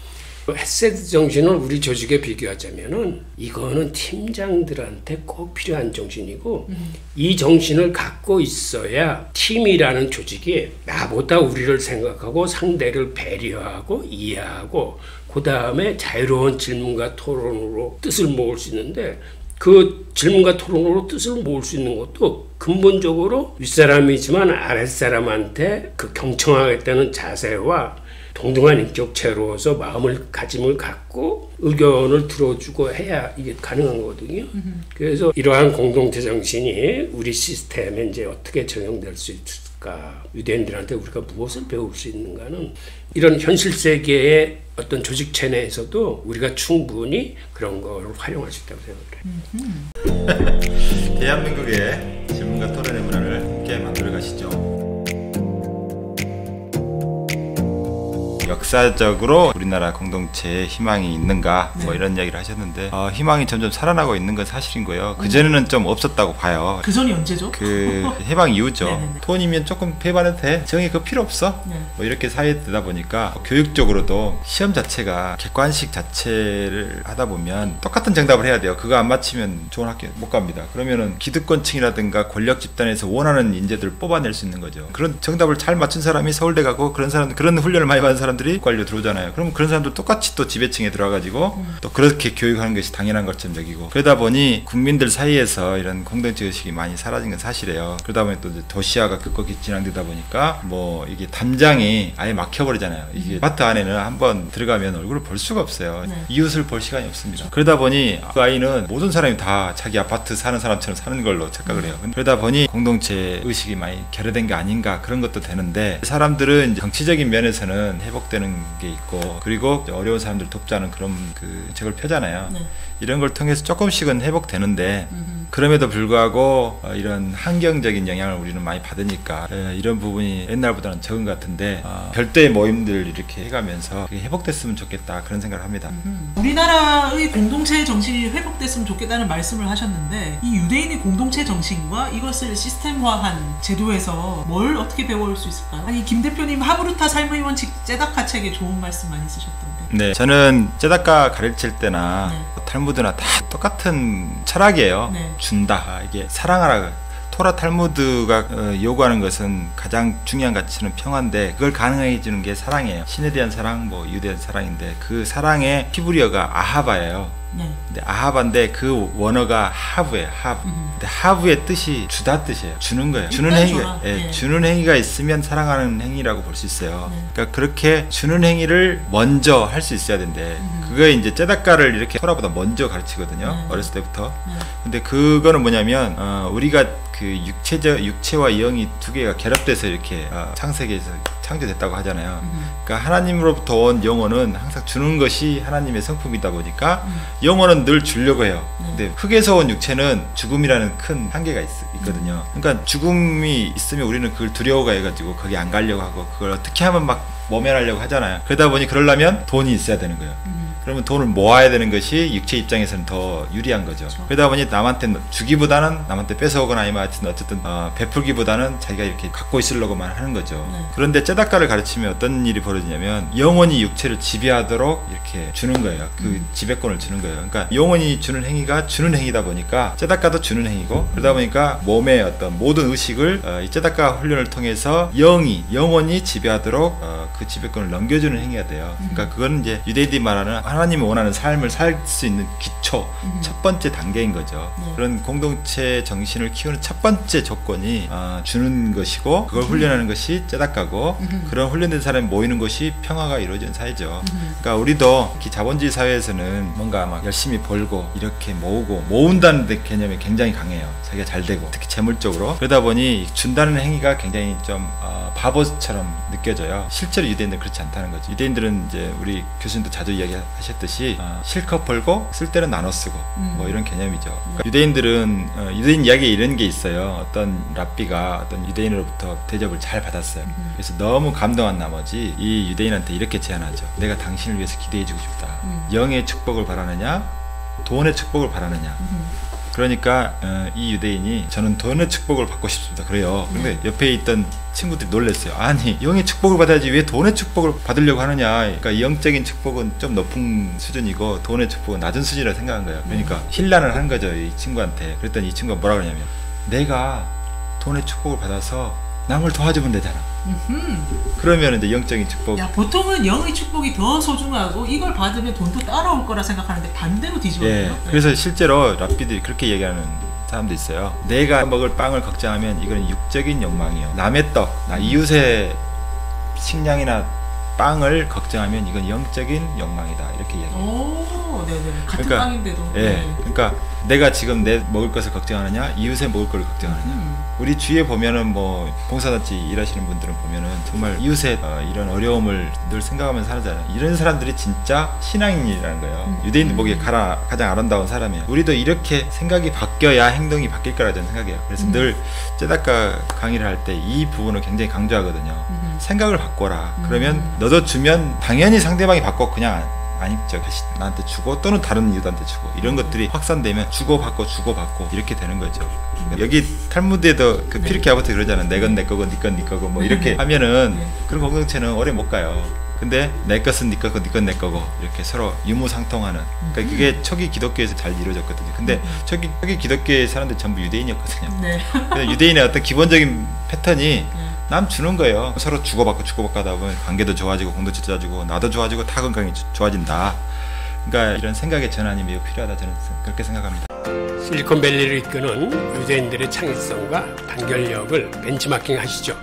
헤세드 정신을 우리 조직에 비교하자면은 이거는 팀장들한테 꼭 필요한 정신이고 이 정신을 갖고 있어야 팀이라는 조직이 나보다 우리를 생각하고 상대를 배려하고 이해하고 그 다음에 자유로운 질문과 토론으로 뜻을 모을 수 있는데 그 질문과 토론으로 뜻을 모을 수 있는 것도 근본적으로 윗사람이지만 아랫사람한테 그 경청하겠다는 자세와 동등한 인격체로서 가짐을 갖고 의견을 들어주고 해야 이게 가능한 거거든요. 그래서 이러한 공동체 정신이 우리 시스템에 이제 어떻게 적용될 수 있을까? 유대인들한테 우리가 무엇을 배울 수 있는가는 이런 현실 세계의 어떤 조직 체내에서도 우리가 충분히 그런 걸 활용할 수 있다고 생각을 해요. 대한민국의 질문과 토론의 문화를 함께 만들어 가시죠. 역사적으로 우리나라 공동체에 희망이 있는가 뭐 이런 이야기를 하셨는데 희망이 점점 살아나고 있는 건 사실인 거예요. 그전에는 좀 없었다고 봐요. 그전이 언제죠? 그 해방 이후죠. 네네네. 돈이면 조금 배반해도 돼. 정의 그 필요 없어. 네. 뭐 이렇게 사회에 되다 보니까 교육적으로도 시험 자체가 객관식 자체를 하다 보면 똑같은 정답을 해야 돼요. 그거 안 맞히면 좋은 학교 못 갑니다. 그러면은 기득권층이라든가 권력 집단에서 원하는 인재들을 뽑아낼 수 있는 거죠. 그런 정답을 잘 맞춘 사람이 서울대 가고 그런 훈련을 많이 받은 사람들이 관료 들어오잖아요. 그럼 그런 사람들 똑같이 또 지배층에 들어가가지고 또 그렇게 교육하는 것이 당연한 것처럼 여기고 그러다 보니 국민들 사이에서 이런 공동체 의식이 많이 사라진 건 사실이에요. 그러다 보니 또 이제 도시화가 급격히 진행되다 보니까 뭐 이게 담장이 아예 막혀버리잖아요. 이게 마트 안에는 한번 들어가면 얼굴을 볼 수가 없어요. 이웃을 볼 시간이 없습니다. 그러다 보니 그 아이는 모든 사람이 다 자기 아파트 사는 사람처럼 사는 걸로 착각을 해요. 그러다 보니 공동체 의식이 많이 결여된 게 아닌가 그런 것도 되는데 사람들은 이제 정치적인 면에서는 회복되는 게 있고 그리고 어려운 사람들 돕자는 그런 그 책을 펴잖아요. 이런 걸 통해서 조금씩은 회복되는데 그럼에도 불구하고 이런 환경적인 영향을 우리는 많이 받으니까 이런 부분이 옛날보다는 적은 것 같은데 별도의 모임들 이렇게 해가면서 회복됐으면 좋겠다 그런 생각을 합니다. 우리나라의 공동체 정신이 회복됐으면 좋겠다는 말씀을 하셨는데 이 유대인의 공동체 정신과 이것을 시스템화한 제도에서 뭘 어떻게 배울 수 있을까요? 아니 김 대표님 하브루타 삶의 원칙 제다카 책에 좋은 말씀 많이 쓰셨던데. 네, 저는 제다카 가르칠 때나 탈무드나 다 똑같은 철학이에요. 준다. 이게 사랑하라. 토라 탈무드가 요구하는 것은 가장 중요한 가치는 평화인데 그걸 가능해 주는 게 사랑이에요. 신에 대한 사랑, 뭐 이유에 대한 사랑인데 그 사랑의 히브리어가 아하바예요. 근데 아하바인데 그 원어가 하브예요. 하브. 근데 하브의 뜻이 주다 뜻이에요. 주는 거예요. 주는 행위가 주는 행위가 있으면 사랑하는 행위라고 볼 수 있어요. 그러니까 그렇게 주는 행위를 먼저 할 수 있어야 된대. 그거에 이제 제다카를 이렇게 토라보다 먼저 가르치거든요. 어렸을 때부터. 근데 그거는 뭐냐면 우리가 그 육체와 영이 두 개가 결합돼서 이렇게 창세기에서 창조됐다고 하잖아요. 그러니까 하나님으로부터 온 영혼은 항상 주는 것이 하나님의 성품이다 보니까 영혼은 늘 주려고 해요. 근데 흙에서 온 육체는 죽음이라는 큰 한계가 있거든요. 그러니까 죽음이 있으면 우리는 그걸 두려워가 해가지고 거기 안 가려고 하고 그걸 어떻게 하면 막 모면하려고 하잖아요. 그러다 보니 그러려면 돈이 있어야 되는 거예요. 그러면 돈을 모아야 되는 것이 육체 입장에서는 더 유리한 거죠. 그렇죠. 그러다 보니 남한테 주기보다는 남한테 뺏어오거나 아니면 어쨌든 베풀기보다는 자기가 이렇게 갖고 있으려고만 하는 거죠. 네. 그런데 째다까를 가르치면 어떤 일이 벌어지냐면 영원히 육체를 지배하도록 이렇게 주는 거예요. 그 지배권을 주는 거예요. 그러니까 영원히 주는 행위가 주는 행위다 보니까 째다까도 주는 행위고, 그러다 보니까 몸의 어떤 모든 의식을 이 째다까 훈련을 통해서 영원히 지배하도록 그 지배권을 넘겨주는 행위가 돼요. 그러니까 그건 이제 유대인들이 말하는 하나님이 원하는 삶을 살 수 있는 기초, 첫 번째 단계인 거죠. 그런 공동체 정신을 키우는 첫 번째 조건이 주는 것이고, 그걸 훈련하는 것이 째다까고, 그런 훈련된 사람이 모이는 것이 평화가 이루어지는 사회죠. 그러니까 우리도 자본주의 사회에서는 뭔가 막 열심히 벌고 이렇게 모은다는 개념이 굉장히 강해요. 자기가 잘 되고, 특히 재물적으로. 그러다 보니 준다는 행위가 굉장히 좀 바보처럼 느껴져요. 실제로 유대인들은 그렇지 않다는 거죠. 유대인들은 이제 우리 교수님도 자주 이야기하셨듯이 실컷 벌고 쓸 때는 나눠 쓰고 뭐 이런 개념이죠. 그러니까 유대인들은 유대인 이야기에 이런 게 있어요. 어떤 랍비가 어떤 유대인으로부터 대접을 잘 받았어요. 그래서 너무 감동한 나머지 이 유대인한테 이렇게 제안하죠. 내가 당신을 위해서 기대해주고 싶다. 영의 축복을 바라느냐, 돈의 축복을 바라느냐. 그러니까 이 유대인이 저는 돈의 축복을 받고 싶습니다. 그래요. 근데 옆에 있던 친구들이 놀랐어요. 아니, 영의 축복을 받아야지 왜 돈의 축복을 받으려고 하느냐. 그러니까 영적인 축복은 좀 높은 수준이고 돈의 축복은 낮은 수준이라고 생각한 거예요. 그러니까 힐난을 한 거죠, 이 친구한테. 그랬더니 이 친구가 뭐라 그러냐면, 내가 돈의 축복을 받아서 남을 도와주면 되잖아. 그러면 이제 영적인 축복. 야, 보통은 영의 축복이 더 소중하고 이걸 받으면 돈도 따라올 거라 생각하는데 반대로 뒤집어요. 예, 그래서 실제로 랍비들이 그렇게 얘기하는 사람도 있어요. 내가 먹을 빵을 걱정하면 이건 육적인 욕망이요. 남의 떡, 이웃의 식량이나 빵을 걱정하면 이건 영적인 욕망이다. 이렇게 얘기해요. 오, 네네. 같은 그러니까, 빵인데도. 예, 네. 그러니까 내가 지금 내 먹을 것을 걱정하느냐, 이웃의 먹을 것을 걱정하느냐. 우리 주위에 보면은 뭐 봉사단체 일하시는 분들은 보면은 정말 이웃의 이런 어려움을 늘 생각하면서 살잖아요. 이런 사람들이 진짜 신앙인이라는 거예요. 유대인들 보기에 가장 아름다운 사람이에요. 우리도 이렇게 생각이 바뀌어야 행동이 바뀔 거라 저는 생각해요. 그래서 늘 째다까 강의를 할 때 이 부분을 굉장히 강조하거든요. 생각을 바꿔라. 그러면 너도 주면 당연히 상대방이 바꿔 그냥 아니죠. 다시 나한테 주고 또는 다른 이웃한테 주고 이런 것들이 확산되면 주고받고 이렇게 되는 거죠. 여기 탈무드에도 그 피르케 아보트 그러잖아요. 내 건 내 거고 네 건 네 거고 뭐 이렇게 하면은 그런 공동체는 오래 못 가요. 근데 내 것은 네 거고 네 건 내 거고 이렇게 서로 유무상통하는, 그러니까 그게 초기 기독교에서 잘 이루어졌거든요. 근데 초기 기독교의 사람들 전부 유대인이었거든요. 네. 유대인의 어떤 기본적인 패턴이 남 주는 거예요. 서로 주고받고 하다 보면 관계도 좋아지고 공동체 좋아지고 나도 좋아지고 다 건강이 좋아진다. 그러니까 이런 생각의 전환이 매우 필요하다, 저는 그렇게 생각합니다. 실리콘밸리를 이끄는 유대인들의 창의성과 단결력을 벤치마킹 하시죠.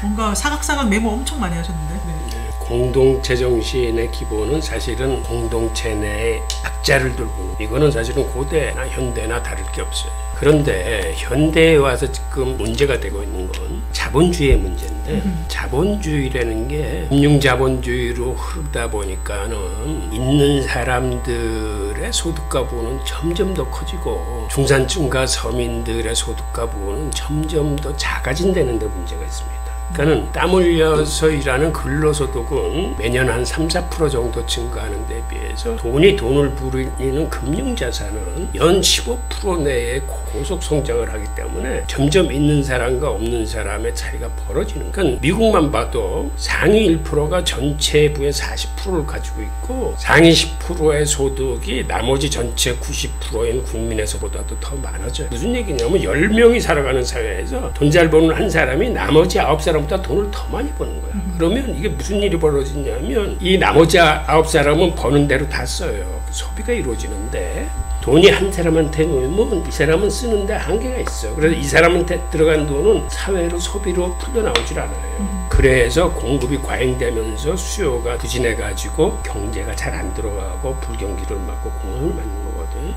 뭔가 사각사각 메모 엄청 많이 하셨는데. 네. 공동체 정신의 기본은 사실은 공동체 내에 약자를 두고, 이거는 사실은 고대나 현대나 다를 게 없어요. 그런데 현대에 와서 지금 문제가 되고 있는 건 자본주의의 문제인데, 자본주의라는 게 금융자본주의로 흐르다 보니까는 있는 사람들의 소득가 부분은 점점 더 커지고 중산층과 서민들의 소득가 부분은 점점 더 작아진다는 데 문제가 있습니다. 그러니까 땀 흘려서 일하는 근로소득은 매년 한 3-4% 정도 증가하는 데 비해서 돈을 부리는 금융자산은 연 15% 내에 고속 성장을 하기 때문에 점점 있는 사람과 없는 사람의 차이가 벌어지는. 그러니까 미국만 봐도 상위 1%가 전체 부의 40%를 가지고 있고 상위 10%의 소득이 나머지 전체 90%인 국민에서보다도 더 많아져요. 무슨 얘기냐면 10명이 살아가는 사회에서 돈 잘 버는 한 사람이 나머지 9사람 보다 돈을 더 많이 버는 거야. 그러면 이게 무슨 일이 벌어지냐면 이 나머지 9사람은 버는 대로 다 써요. 소비가 이루어지는데 돈이 한 사람한테 놓이면 이 사람은 쓰는데 한계가 있어. 그래서 이 사람한테 들어간 돈은 사회로 소비로 풀려나오질 않아요. 그래서 공급이 과잉되면서 수요가 부진해가지고 경제가 잘 안 들어가고 불경기를 맞고 공황을 맞는 거거든.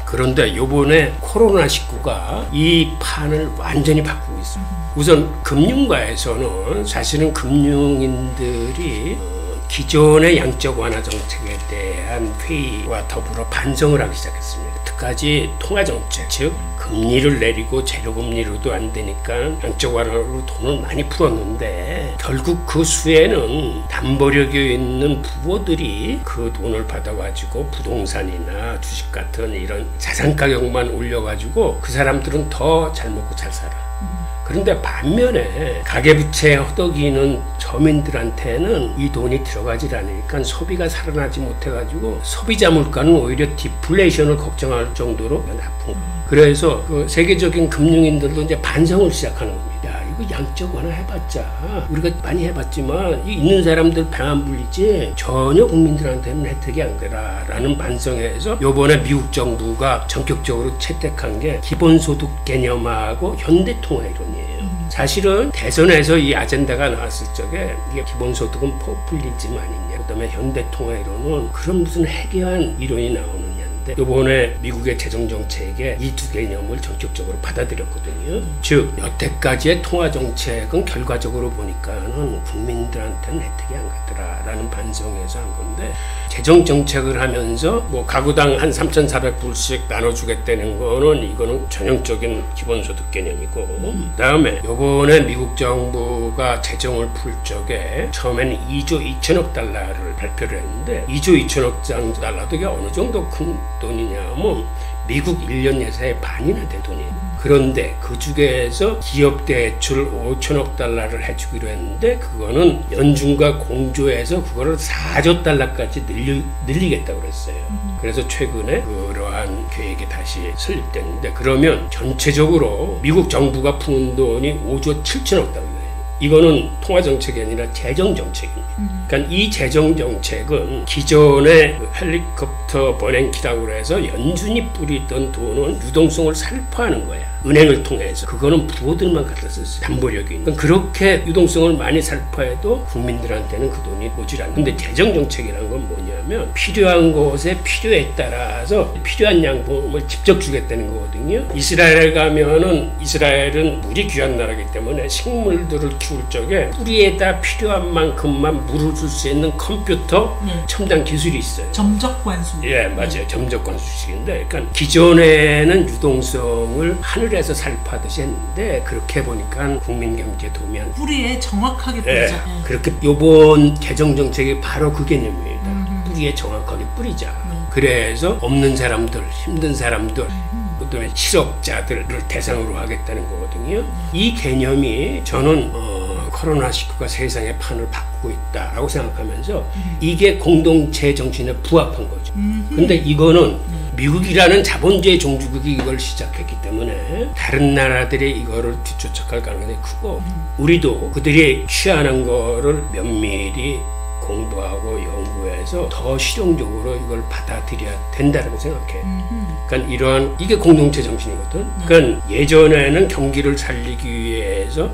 그런데 요번에 코로나19가 이 판을 완전히 바꾸고 있어요. 우선 금융가에서는 사실은 금융인들이 기존의 양적 완화 정책에 대한 회의와 더불어 반성을 하기 시작했습니다. 특까지 통화 정책, 즉 금리를 내리고 재료금리로도 안 되니까 양적 완화로 돈을 많이 풀었는데 결국 그 수에는 담보력이 있는 부모들이 그 돈을 받아가지고 부동산이나 주식 같은 이런 자산 가격만 올려가지고 그 사람들은 더 잘 먹고 잘 살아. 그런데 반면에 가계부채에 허덕이는 서민들한테는 이 돈이 들어가질 않으니까 소비가 살아나지 못해가지고 소비자 물가는 오히려 디플레이션을 걱정할 정도로 나쁜 거예요. 그래서 그 세계적인 금융인들도 이제 반성을 시작하는 겁니다. 이거 양적 완화 해봤자 우리가 많이 해봤지만 있는 사람들 배 안 불리지 전혀 국민들한테는 혜택이 안 되라라는 반성에서 요번에 미국 정부가 전격적으로 채택한 게 기본소득 개념하고 현대통화 이론이에요. 사실은 대선에서 이 아젠다가 나왔을 적에 이게 기본소득은 포퓰리즘 아니냐, 그다음에 현대통화 이론은 그런 무슨 해괴한 이론이 나오느냐. 이번에 미국의 재정정책에 이 두 개념을 전격적으로 받아들였거든요. 즉 여태까지의 통화정책은 결과적으로 보니까는 국민들한테는 혜택이 안 가더라라는 반성에서 한 건데, 재정정책을 하면서 뭐 가구당 한 3,400불씩 나눠주겠다는 거는 이거는 전형적인 기본소득 개념이고, 그다음에 요번에 미국 정부가 재정을 풀 적에 처음에는 2조 2천억 달러를 발표를 했는데 2조 2천억 달러도 이게 어느 정도 큰 돈이냐면 미국 1년 예산의 반이나 된 돈이에요. 그런데 그 중에서 기업 대출 5천억 달러를 해주기로 했는데 그거는 연준과 공조해서 그거를 4조 달러까지 늘리겠다고 그랬어요. 그래서 최근에 그러한 계획이 다시 설립됐는데, 그러면 전체적으로 미국 정부가 푸는 돈이 5조 7천억 달러. 이거는 통화정책이 아니라 재정정책입니다. 그러니까 이 재정정책은 기존의 헬리콥터 번행키라고 해서 연준이 뿌리던 돈은 유동성을 살포하는 거야. 은행을 통해서. 그거는 부호들만 갖다 썼어요. 담보력이 있는. 그렇게 유동성을 많이 살포해도 국민들한테는 그 돈이 오질 않는. 근데 재정정책이라는 건 뭐냐면 필요한 곳에 필요에 따라서 필요한 양분을 직접 주겠다는 거거든요. 이스라엘에 가면은 이스라엘은 물이 귀한 나라이기 때문에 식물들을 키울 적에 뿌리에다 필요한 만큼만 물을 줄 수 있는 컴퓨터 첨단 기술이 있어요. 점적 관수. 예, 맞아요. 점적 관수식인데, 그러니까 기존에는 유동성을 하늘에서 살포하듯이 했는데 그렇게 보니까 국민 경제에 도움이 안 돼. 뿌리에 정확하게 뿌리자. 그렇게 요번 개정 정책이 바로 그 개념입니다. 뿌리에 정확하게 뿌리자. 그래서 없는 사람들, 힘든 사람들, 그다음에 실업자들을 대상으로 하겠다는 거거든요. 이 개념이 저는 코로나19가 세상의 판을 바꾸고 있다라고 생각하면서 이게 공동체 정신에 부합한 거죠. 근데 이거는 미국이라는 자본주의 종주국이 이걸 시작했기 때문에 다른 나라들이 이거를 뒤쫓아갈 가능성이 크고, 우리도 그들이 취하는 거를 면밀히 공부하고 연구해서 더 실용적으로 이걸 받아들여야 된다고 생각해요. 그러니까 이러한, 이게 공동체 정신이거든. 그러니까 예전에는 경기를 살리기 위해서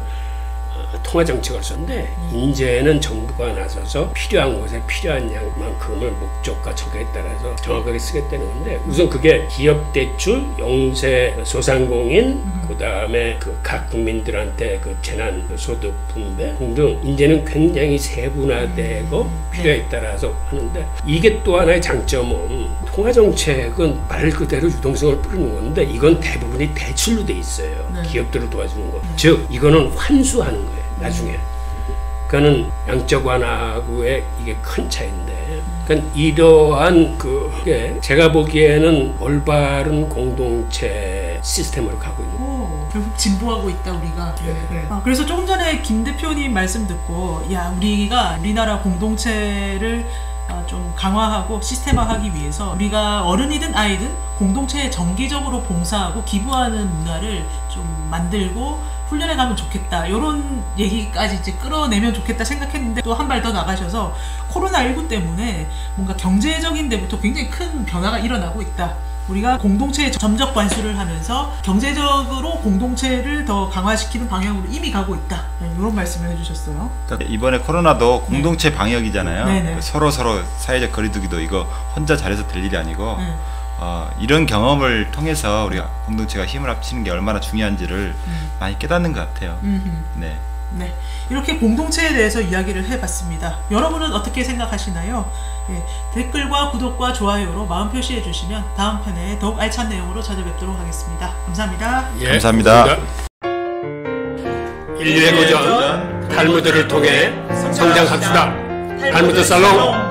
통화정책을 썼는데 이제는 정부가 나서서 필요한 곳에 필요한 양만큼을 목적과 적에 따라서 정확하게 쓰겠다는 건데, 우선 그게 기업대출, 영세 소상공인, 그 다음에 그 각 국민들한테 그 재난 소득 분배 등등 이제는 굉장히 세분화되고 필요에 따라서 하는데, 이게 또 하나의 장점은 통화정책은 말 그대로 유동성을 뿌리는 건데 이건 대부분이 대출로 돼 있어요. 기업들을 도와주는 거. 즉 이거는 환수하는 거예요. 나중에. 그러니까는 양적 완화하고의 이게 큰 차이인데, 그러니까 이러한 그게 제가 보기에는 올바른 공동체 시스템으로 가고 있는 거예요. 결국 진보하고 있다 우리가. 그래서 조금 전에 김 대표님 말씀 듣고, 야, 우리나라 공동체를 좀 강화하고 시스템화하기 위해서 우리가 어른이든 아이든 공동체에 정기적으로 봉사하고 기부하는 문화를 좀 만들고 훈련해 가면 좋겠다, 이런 얘기까지 이제 끌어내면 좋겠다 생각했는데, 또 한 발 더 나가셔서 코로나19 때문에 뭔가 경제적인 데부터 굉장히 큰 변화가 일어나고 있다. 우리가 공동체의 점적 관수를 하면서 경제적으로 공동체를 더 강화시키는 방향으로 이미 가고 있다, 이런 말씀을 해주셨어요. 그러니까 이번에 코로나도 공동체 방역이잖아요. 서로 사회적 거리두기도 이거 혼자 잘해서 될 일이 아니고 이런 경험을 통해서 우리가 공동체가 힘을 합치는 게 얼마나 중요한지를 많이 깨닫는 것 같아요. 네. 네, 이렇게 공동체에 대해서 이야기를 해봤습니다. 여러분은 어떻게 생각하시나요? 예, 댓글과 구독과 좋아요로 마음 표시해 주시면 다음 편에 더욱 알찬 내용으로 찾아뵙도록 하겠습니다. 감사합니다. 예, 감사합니다. 인류의 고전 탈무드를 통해 성장합시다. 탈무드 살롱.